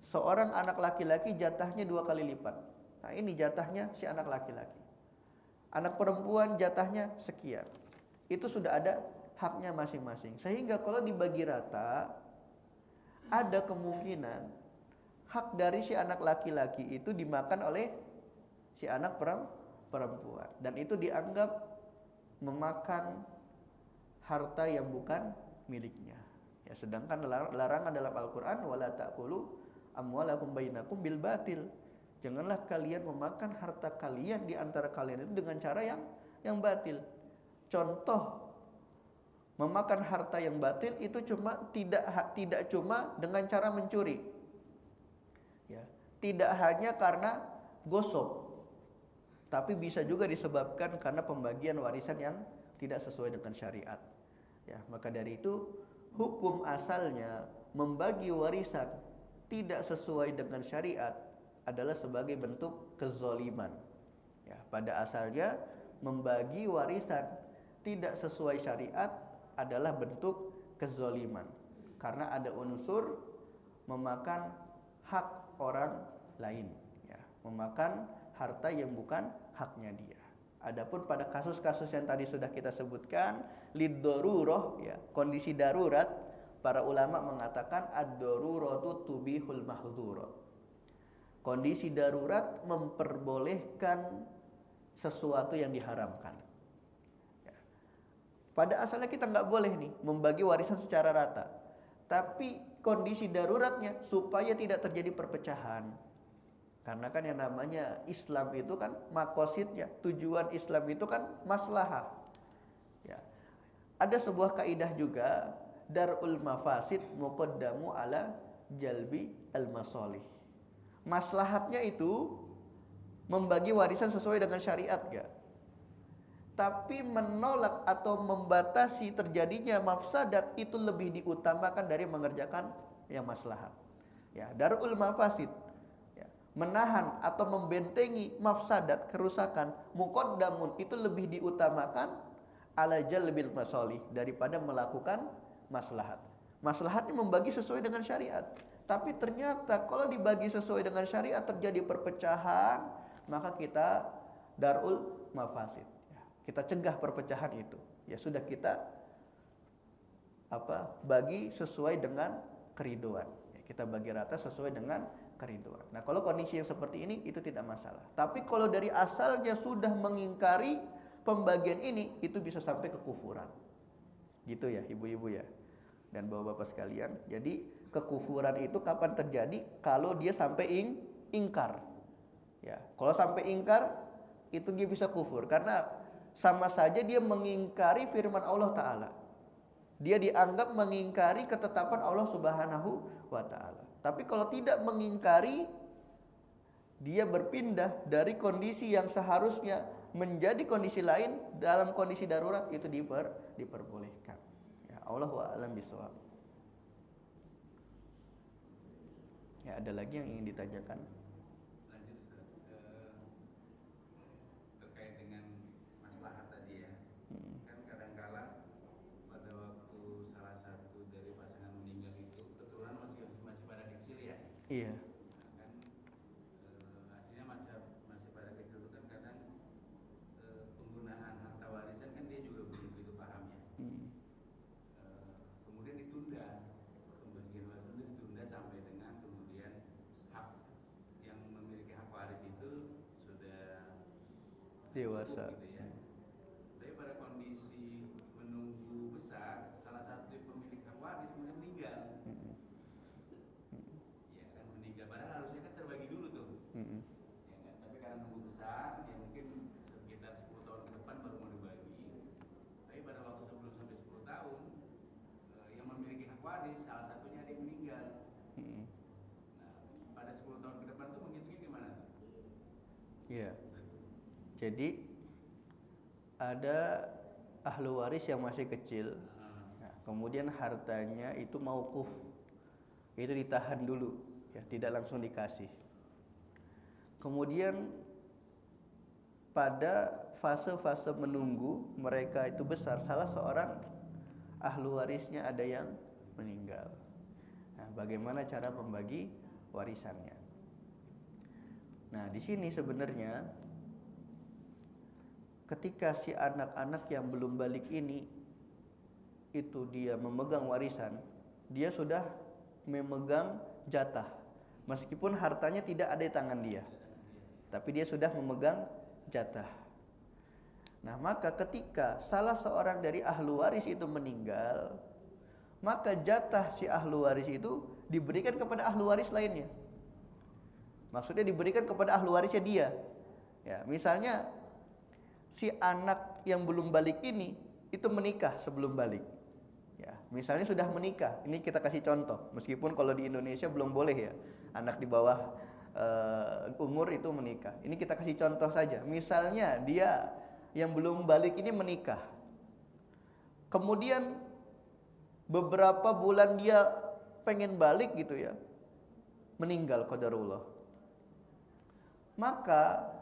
seorang anak laki-laki jatahnya 2 kali lipat. Nah, ini jatahnya si anak laki-laki. Anak perempuan jatahnya sekian. Itu sudah ada haknya masing-masing. Sehingga kalau dibagi rata, ada kemungkinan hak dari si anak laki-laki itu dimakan oleh si anak perempuan. Dan itu dianggap memakan harta yang bukan miliknya. Ya, sedangkan larangan dalam Al-Quran, wala ta'kulu amwalakum bainakum bil batil. Janganlah kalian memakan harta kalian di antara kalian itu dengan cara yang batil. Contoh memakan harta yang batil itu tidak cuma dengan cara mencuri. Ya, tidak hanya karena gosok, tapi bisa juga disebabkan karena pembagian warisan yang tidak sesuai dengan syariat. Ya, maka dari itu hukum asalnya membagi warisan tidak sesuai dengan syariat adalah sebagai bentuk kezoliman. Ya, pada asalnya membagi warisan tidak sesuai syariat adalah bentuk kezoliman karena ada unsur memakan hak orang lain, ya, memakan harta yang bukan haknya dia. Adapun pada kasus-kasus yang tadi sudah kita sebutkan, lid-darurah, ya, kondisi darurat, para ulama mengatakan ad-daruratu tubihul mahdzura. Kondisi darurat memperbolehkan sesuatu yang diharamkan. Ya. Pada asalnya kita nggak boleh nih membagi warisan secara rata, tapi kondisi daruratnya supaya tidak terjadi perpecahan. Karena kan yang namanya Islam itu kan makosidnya, tujuan Islam itu kan maslahah. Ya. Ada sebuah kaidah juga, darul mafasid muqaddamu ala jalbi al-masalih. Maslahatnya itu membagi warisan sesuai dengan syariat gak? Tapi menolak atau membatasi terjadinya mafsadat itu lebih diutamakan dari mengerjakan yang maslahat. Ya, darul mafasid, menahan atau membentengi mafsadat, kerusakan, muqaddamun itu lebih diutamakan ala jalbil masalih daripada melakukan maslahat. Maslahatnya membagi sesuai dengan syariat. Tapi ternyata kalau dibagi sesuai dengan syariat terjadi perpecahan, maka kita darul mafasid. Kita cegah perpecahan itu. Ya sudah kita bagi sesuai dengan keriduan. Ya, kita bagi rata sesuai dengan keriduan. Nah, kalau kondisi yang seperti ini itu tidak masalah. Tapi kalau dari asalnya sudah mengingkari pembagian ini, itu bisa sampai kekufuran. Gitu ya, ibu-ibu ya. Dan bapak-bapak sekalian, jadi kekufuran itu kapan terjadi? Kalau dia sampai ingkar. Ya, kalau sampai ingkar itu dia bisa kufur karena sama saja dia mengingkari firman Allah Ta'ala. Dia dianggap mengingkari ketetapan Allah Subhanahu wa Ta'ala. Tapi kalau tidak mengingkari, dia berpindah dari kondisi yang seharusnya menjadi kondisi lain dalam kondisi darurat, itu diperbolehkan. Ya, Allahu a'lam bishawab. Ya, ada lagi yang ingin ditanyakan? Lanjut Ustaz, terkait dengan maslahat tadi ya. Kan kadang-kala pada waktu salah satu dari pasangan meninggal itu keturunan masih pada kecil ya. Iya. Kan hasilnya masih pada kecil itu kan kadang penggunaan harta warisan kan dia juga belum begitu paham ya. Kemudian ditunda, pembagian warisan itu ditunda sampai dengan kemudian hak yang memiliki hak waris itu sudah Dewasa. cukup gitu ya. Tapi pada kondisi menunggu besar, salah satu pemilik hak waris kemudian meninggal. Ya kan, meninggal padahal harusnya kan terbagi dulu tuh. Ya kan, tapi karena nunggu besar, ya mungkin sekitar 10 tahun ke depan baru mau dibagi. Tapi pada waktu sebelum sampai 10 tahun, yang memiliki hak waris salah satunya ada yang meninggal. Nah, pada 10 tahun ke depan tuh menghitungnya gimana tuh? Iya. Jadi ada ahlu waris yang masih kecil. Nah, kemudian hartanya itu mauquf. Itu ditahan dulu, ya, tidak langsung dikasih. Kemudian pada fase-fase menunggu mereka itu besar, salah seorang ahlu warisnya ada yang meninggal. Nah, bagaimana cara membagi warisannya? Nah, di sini sebenarnya ketika si anak-anak yang belum balik ini itu dia memegang warisan, dia sudah memegang jatah. Meskipun hartanya tidak ada di tangan dia, tapi dia sudah memegang jatah. Nah, maka ketika salah seorang dari ahlu waris itu meninggal, maka jatah si ahlu waris itu diberikan kepada ahlu waris lainnya. Maksudnya diberikan kepada ahlu warisnya dia. Ya, misalnya si anak yang belum balik ini itu menikah sebelum balik. Ya, misalnya sudah menikah. Ini kita kasih contoh. Meskipun kalau di Indonesia belum boleh ya, anak di bawah umur itu menikah. Ini kita kasih contoh saja. Misalnya dia yang belum balik ini menikah. Kemudian beberapa bulan dia pengen balik gitu ya, meninggal qadarullah, maka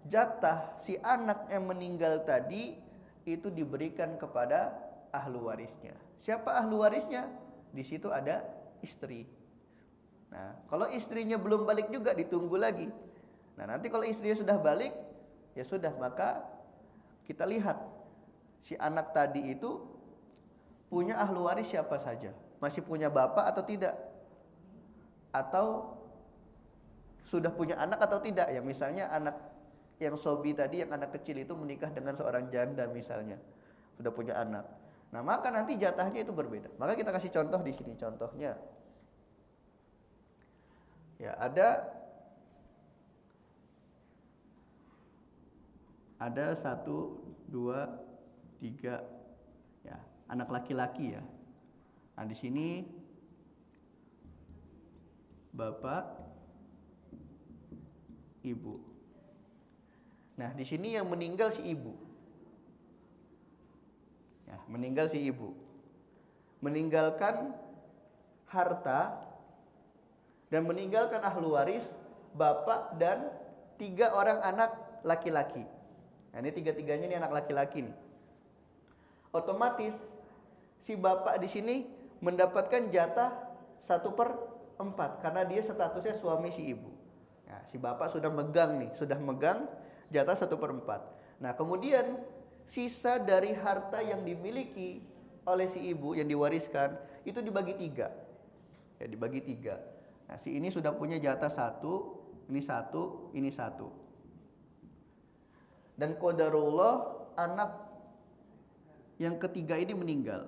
jatah si anak yang meninggal tadi itu diberikan kepada ahlu warisnya. Siapa ahlu warisnya? Di situ ada istri. Nah, kalau istrinya belum balik juga ditunggu lagi. Nah, nanti kalau istrinya sudah balik, ya sudah, maka kita lihat si anak tadi itu punya ahlu waris siapa saja. Masih punya bapak atau tidak? Atau sudah punya anak atau tidak? Ya misalnya anak yang sobi tadi, yang anak kecil itu menikah dengan seorang janda misalnya, sudah punya anak. Nah, maka nanti jatahnya itu berbeda. Maka kita kasih contoh di sini. Contohnya, ya ada 1, 2, 3, ya anak laki-laki ya. Nah, di sini bapak, ibu. Nah, di sini yang meninggal si ibu. Ya, meninggal si ibu. Meninggalkan harta dan meninggalkan ahlu waris, bapak dan 3 orang anak laki-laki. Nah, ini 3-tiganya ini anak laki-laki nih. Otomatis si bapak di sini mendapatkan jatah 1/4 karena dia statusnya suami si ibu. Nah, si bapak sudah megang jatah 1/4. Nah, kemudian sisa dari harta yang dimiliki oleh si ibu yang diwariskan itu dibagi 3. Ya, dibagi 3. Nah, si ini sudah punya jatah 1, ini 1, ini 1. Dan qadarullah anak yang ketiga ini meninggal.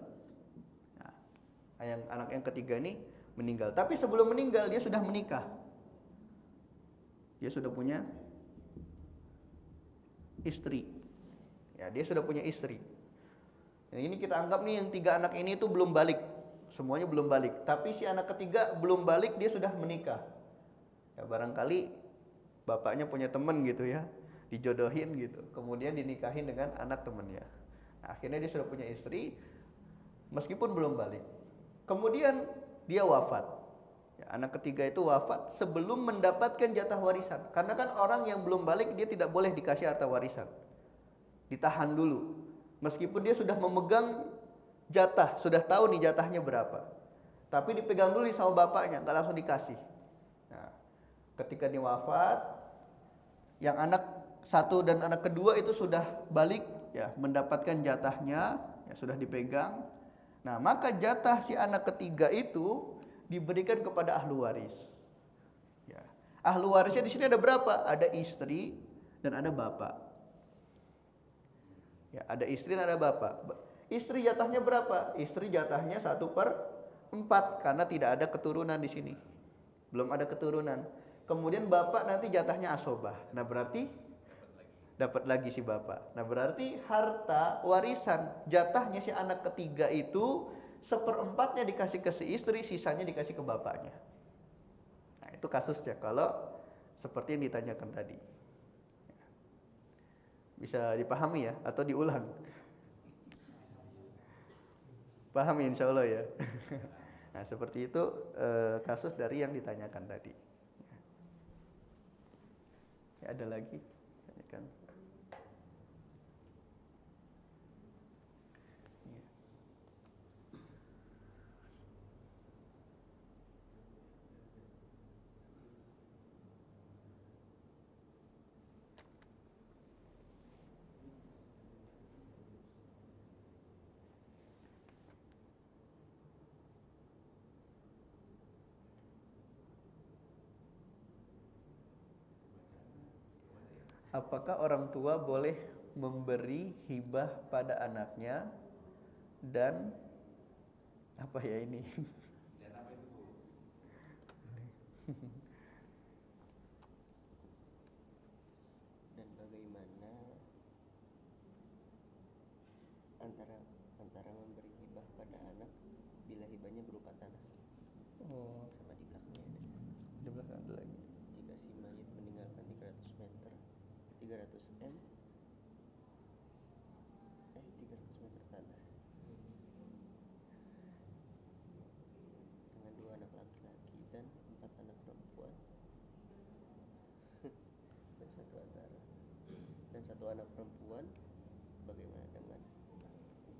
Nah, anak yang ketiga ini meninggal. Tapi sebelum meninggal dia sudah menikah. Dia sudah punya istri. Ya, dia sudah punya istri. Nah, ini kita anggap nih yang 3 anak ini itu belum balik. Semuanya belum balik. Tapi si anak ketiga belum balik, dia sudah menikah. Ya, barangkali bapaknya punya teman gitu ya, dijodohin gitu. Kemudian dinikahin dengan anak temannya. Nah, akhirnya dia sudah punya istri meskipun belum balik. Kemudian dia wafat. Ya, anak ketiga itu wafat sebelum mendapatkan jatah warisan. Karena kan orang yang belum balik dia tidak boleh dikasih harta warisan. Ditahan dulu. Meskipun dia sudah memegang jatah, sudah tahu nih jatahnya berapa. Tapi dipegang dulu sama bapaknya, nggak langsung dikasih. Nah, ketika dia wafat, yang anak 1 dan anak kedua itu sudah balik ya, mendapatkan jatahnya, ya sudah dipegang. Nah, maka jatah si anak ketiga itu diberikan kepada ahlu waris. Ya. Ahlu warisnya di sini ada berapa? Ada istri dan ada bapak. Ya, ada istri dan ada bapak. Istri jatahnya berapa? Istri jatahnya 1/4 karena tidak ada keturunan di sini. Belum ada keturunan. Kemudian bapak nanti jatahnya asobah. Nah, berarti dapat lagi si bapak. Nah, berarti harta warisan jatahnya si anak ketiga itu 1/4-nya dikasih ke si istri, sisanya dikasih ke bapaknya. Nah, itu kasusnya kalau seperti yang ditanyakan tadi. Bisa dipahami ya atau diulang? Paham insya Allah ya. Nah, seperti itu kasus dari yang ditanyakan tadi. Ya, ada lagi? Tanyakan. Apakah orang tua boleh memberi hibah pada anaknya dan apa ya ini? Dan apa itu, Bu? Dan bagaimana antara memberi hibah pada anak bila hibahnya berupa tanah? Oh, Sama di belakangnya ada. di belakang ada lagi. Jika si mayit meninggalkan 300 meter 300 m 300 meter tanah dengan satu anak perempuan, bagaimana dengan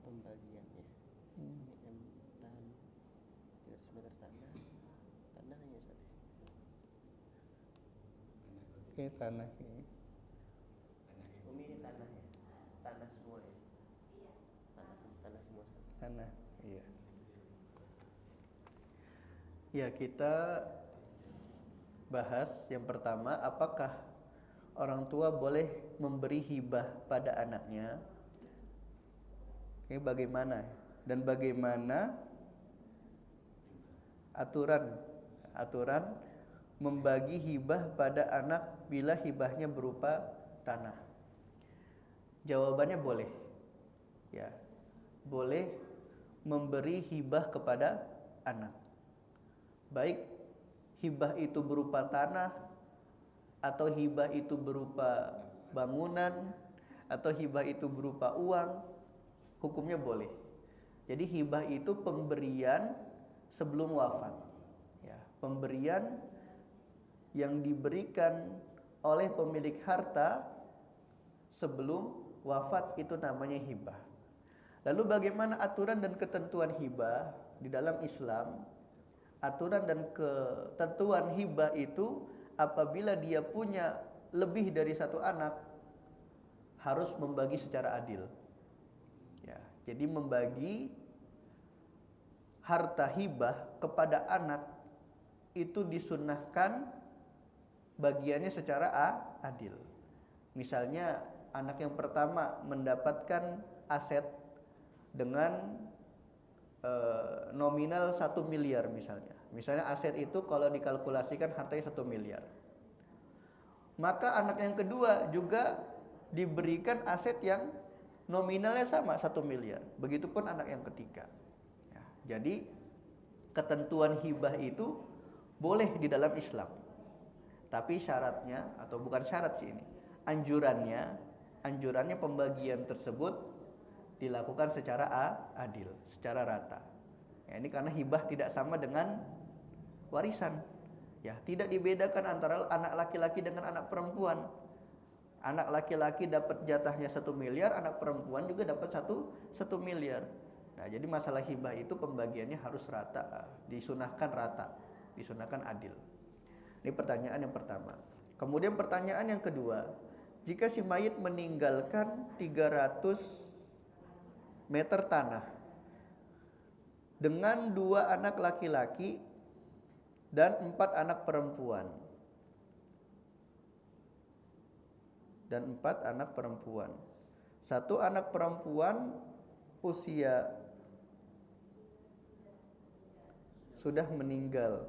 pembagiannya? Ini tanah 300 meter tanah hanya satu. Oke, tanah ini. Ini tanah ya, tanah semua ya, tanah semua satu. Tanah, iya. Ya, kita bahas yang pertama, apakah orang tua boleh memberi hibah pada anaknya? Ini bagaimana? Dan bagaimana aturan membagi hibah pada anak bila hibahnya berupa tanah? Jawabannya boleh. Ya. Boleh memberi hibah kepada anak. Baik hibah itu berupa tanah, atau hibah itu berupa bangunan, atau hibah itu berupa uang, hukumnya boleh. Jadi hibah itu pemberian sebelum wafat. Ya, pemberian yang diberikan oleh pemilik harta sebelum wafat itu namanya hibah. Lalu bagaimana aturan dan ketentuan hibah di dalam Islam? Aturan dan ketentuan hibah itu apabila dia punya lebih dari satu anak harus membagi secara adil. Ya, jadi membagi harta hibah kepada anak itu disunnahkan bagiannya secara adil. Misalnya anak yang pertama mendapatkan aset dengan nominal 1 miliar misalnya. Misalnya aset itu kalau dikalkulasikan hartanya 1 miliar. Maka anak yang kedua juga diberikan aset yang nominalnya sama 1 miliar. Begitupun anak yang ketiga. Ya, jadi ketentuan hibah itu boleh di dalam Islam. Tapi syaratnya, atau bukan syarat sih ini, anjurannya pembagian tersebut dilakukan secara adil, secara rata. Ya, ini karena hibah tidak sama dengan warisan. Ya, tidak dibedakan antara anak laki-laki dengan anak perempuan. Anak laki-laki dapat jatahnya 1 miliar, anak perempuan juga dapat 1 miliar. Nah, jadi masalah hibah itu pembagiannya harus rata, disunahkan rata, disunahkan adil. Ini pertanyaan yang pertama. Kemudian pertanyaan yang kedua, jika si mayit meninggalkan 300 meter tanah dengan 2 anak laki-laki dan 4 anak perempuan. Dan 4 anak perempuan. 1 anak perempuan usia sudah meninggal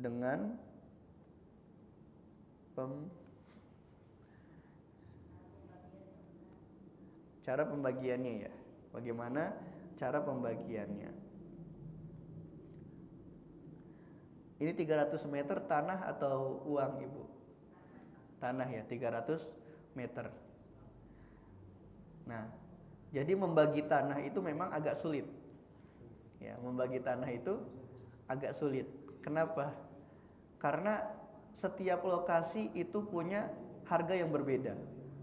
dengan cara pembagiannya ya. Bagaimana cara pembagiannya? Ini 300 meter tanah atau uang, Ibu? Tanah ya, 300 meter. Nah, jadi membagi tanah itu memang agak sulit. Ya, membagi tanah itu agak sulit. Kenapa? Karena setiap lokasi itu punya harga yang berbeda.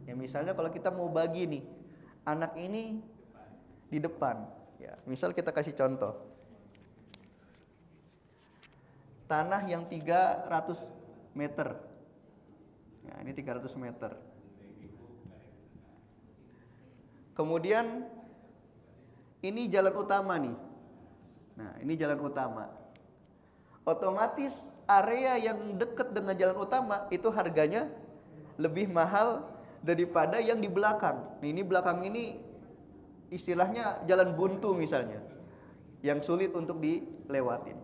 Ya, misalnya kalau kita mau bagi nih, anak ini di depan, ya. Misal kita kasih contoh, tanah yang 300 meter. Ya, ini 300 meter. Kemudian ini jalan utama nih. Nah, ini jalan utama. Otomatis area yang dekat dengan jalan utama itu harganya lebih mahal daripada yang di belakang. Nah, ini belakang ini istilahnya jalan buntu misalnya, yang sulit untuk dilewatin.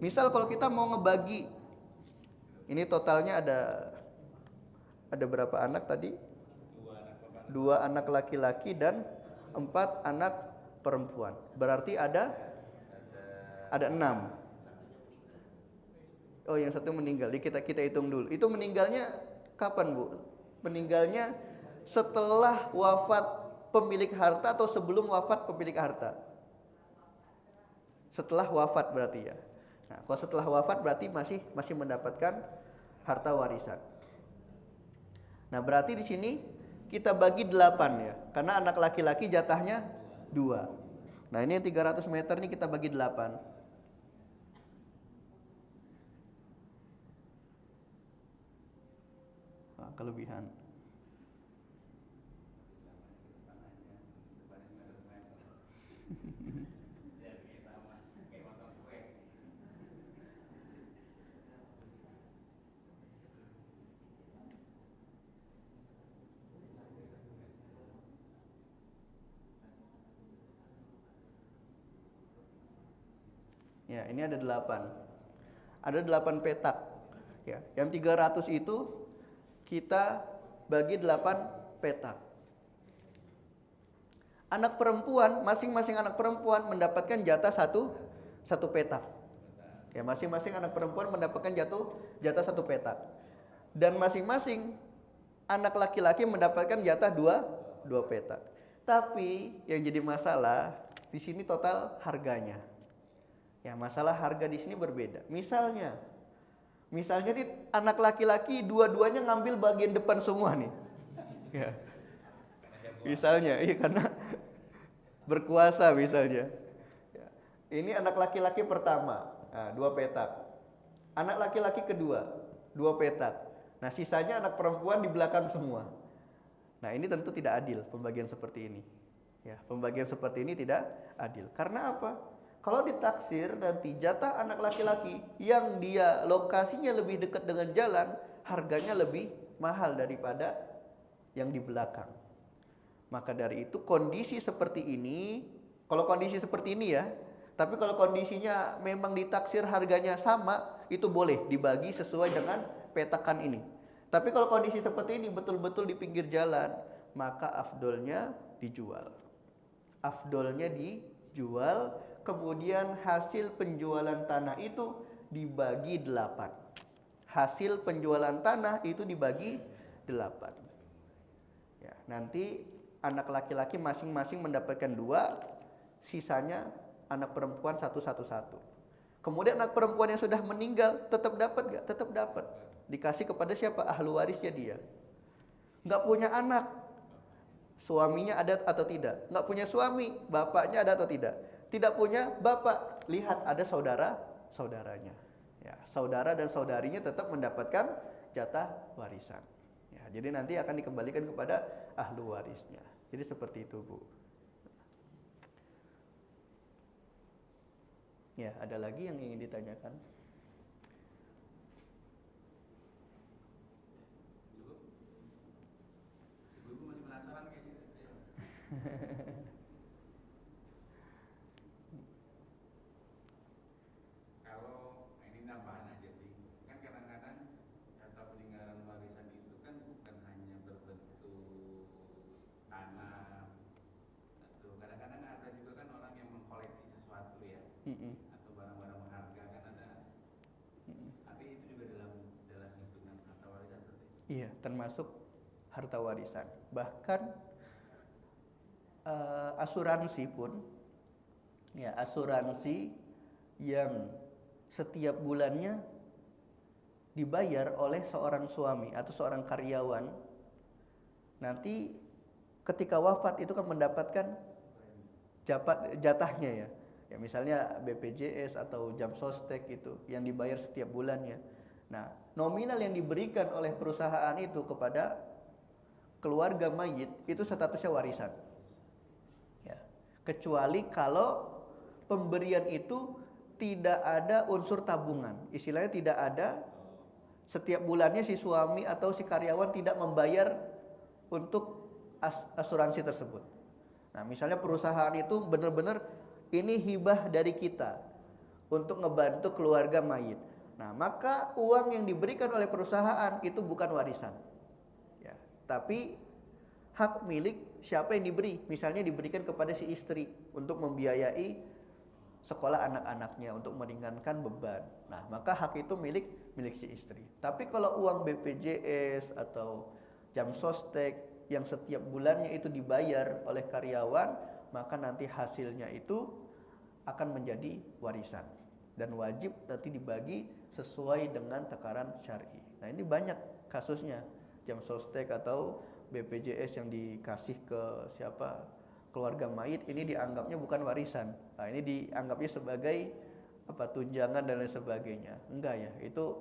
Misal kalau kita mau ngebagi, ini totalnya ada berapa anak tadi? 2 anak laki-laki dan 4 anak perempuan. Berarti ada 6. Oh, yang satu meninggal. Kita hitung dulu. Itu meninggalnya kapan, Bu? Meninggalnya setelah wafat pemilik harta atau sebelum wafat pemilik harta? Setelah wafat berarti ya. Nah, kalau setelah wafat berarti masih mendapatkan harta warisan. Nah, berarti di sini kita bagi 8 ya. Karena anak laki-laki jatahnya 2. Nah, ini yang 300 meter ini kita bagi 8. Nah, kelebihan. Ya, ini ada 8. Ada 8 petak. Ya, yang 300 itu kita bagi 8 petak. Anak perempuan, masing-masing anak perempuan mendapatkan jatah satu petak. Ya, masing-masing anak perempuan mendapatkan jatah 1 petak. Dan masing-masing anak laki-laki mendapatkan jatah 2 petak. Tapi yang jadi masalah di sini total harganya. Ya, masalah harga di sini berbeda. Misalnya nih anak laki-laki dua-duanya ngambil bagian depan semua nih. Ya. Misalnya, iya karena berkuasa misalnya. Ya. Ini anak laki-laki pertama, nah, 2 petak. Anak laki-laki kedua, 2 petak. Nah, sisanya anak perempuan di belakang semua. Nah, ini tentu tidak adil pembagian seperti ini. Ya, pembagian seperti ini tidak adil. Karena apa? Kalau ditaksir nanti jatah anak laki-laki yang dia lokasinya lebih dekat dengan jalan, harganya lebih mahal daripada yang di belakang. Maka dari itu kondisi seperti ini, kalau kondisi seperti ini ya, tapi kalau kondisinya memang ditaksir harganya sama, itu boleh dibagi sesuai dengan petakan ini. Tapi kalau kondisi seperti ini betul-betul di pinggir jalan, maka afdolnya dijual. Afdolnya dijual. Kemudian hasil penjualan tanah itu dibagi 8. Hasil penjualan tanah itu dibagi 8. Ya, nanti anak laki-laki masing-masing mendapatkan 2, sisanya anak perempuan 1. Kemudian anak perempuan yang sudah meninggal tetap dapat gak? Tetap dapat. Dikasih kepada siapa? Ahlu warisnya dia. Gak punya anak, suaminya ada atau tidak? Gak punya suami, bapaknya ada atau tidak? Tidak punya bapak, lihat ada saudaranya. Ya, saudara dan saudarinya tetap mendapatkan jatah warisan. Ya, jadi nanti akan dikembalikan kepada ahlu warisnya. Jadi seperti itu, Bu. Ya, ada lagi yang ingin ditanyakan? Ibu-ibu masih penasaran kayaknya. Atau barang-barang berharga kan ada. Tapi itu juga dalam hitungan harta warisan seperti itu. Iya, termasuk harta warisan. Bahkan asuransi pun, ya asuransi yang setiap bulannya dibayar oleh seorang suami atau seorang karyawan, nanti ketika wafat itu kan mendapatkan jatahnya ya. Ya misalnya BPJS atau jam sostek itu yang dibayar setiap bulannya. Nah, nominal yang diberikan oleh perusahaan itu kepada keluarga mayit itu statusnya warisan. Ya. Kecuali kalau pemberian itu tidak ada unsur tabungan. Istilahnya tidak ada setiap bulannya si suami atau si karyawan tidak membayar untuk asuransi tersebut. Nah, misalnya perusahaan itu benar-benar ini hibah dari kita untuk ngebantu keluarga mayit. Nah, maka uang yang diberikan oleh perusahaan itu bukan warisan. Ya, tapi hak milik siapa yang diberi. Misalnya diberikan kepada si istri untuk membiayai sekolah anak-anaknya, untuk meringankan beban. Nah, maka hak itu milik si istri. Tapi kalau uang BPJS atau jam sostek yang setiap bulannya itu dibayar oleh karyawan, maka nanti hasilnya itu akan menjadi warisan dan wajib nanti dibagi sesuai dengan takaran syar'i. Nah ini banyak kasusnya, jam sostek atau BPJS yang dikasih ke siapa, keluarga mayit, ini dianggapnya bukan warisan. Nah ini dianggapnya sebagai apa, tunjangan dan lain sebagainya. Enggak ya, itu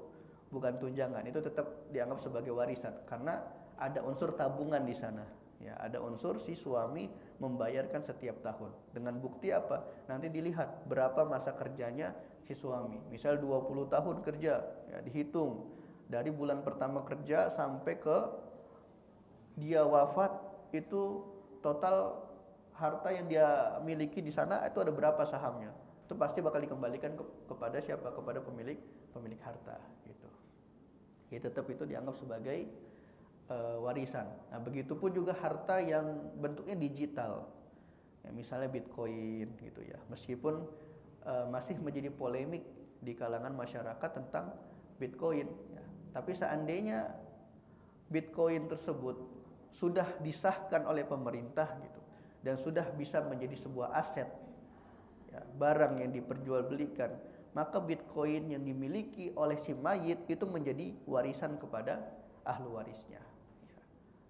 bukan tunjangan, itu tetap dianggap sebagai warisan karena ada unsur tabungan di sana. Ya, ada unsur si suami membayarkan setiap tahun. Dengan bukti apa? Nanti dilihat berapa masa kerjanya si suami. Misal 20 tahun kerja, ya dihitung dari bulan pertama kerja sampai ke dia wafat, itu total harta yang dia miliki di sana itu ada berapa sahamnya. Itu pasti bakal dikembalikan kepada siapa? Kepada pemilik harta gitu. Ya tetap itu dianggap sebagai warisan. Nah, begitupun juga harta yang bentuknya digital. Ya, misalnya Bitcoin gitu ya. Meskipun masih menjadi polemik di kalangan masyarakat tentang Bitcoin ya. Tapi seandainya Bitcoin tersebut sudah disahkan oleh pemerintah gitu dan sudah bisa menjadi sebuah aset ya, barang yang diperjualbelikan, maka Bitcoin yang dimiliki oleh si mayit itu menjadi warisan kepada ahli warisnya ya.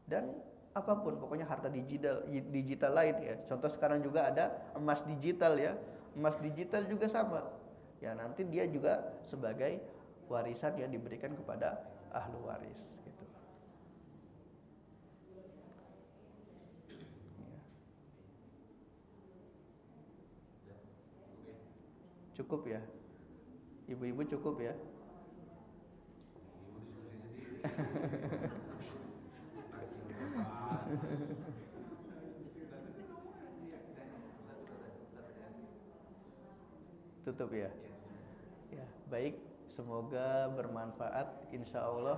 Dan apapun pokoknya harta digital lain ya, contoh sekarang juga ada emas digital ya, emas digital juga sama ya, nanti dia juga sebagai warisan yang diberikan kepada ahli waris gitu. Cukup ya, ibu-ibu cukup ya. Ibu diskusi sendiri. Tutup ya. Ya, baik, semoga bermanfaat. Insya Allah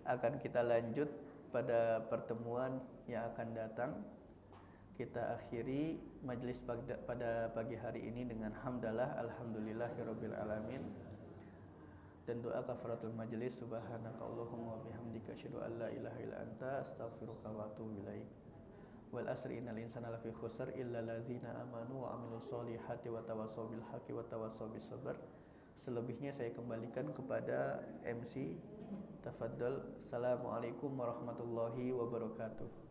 akan kita lanjut pada pertemuan yang akan datang. Kita akhiri majelis pada pagi hari ini dengan hamdalah alhamdulillahirabbil alamin dan doa kafaratul majelis, subhanakallahumma wa bihamdika asyhadu an la ilaha illa anta astaghfiruka wa atubu ilaik. Wal asri innal insana lafi khusr illa allazina amanu wa amilus solihati wa tawassaw bil haqqi wa tawassaw bis sabr. Selebihnya saya kembalikan kepada MC. Tafadhal. Assalamualaikum warahmatullahi wabarakatuh.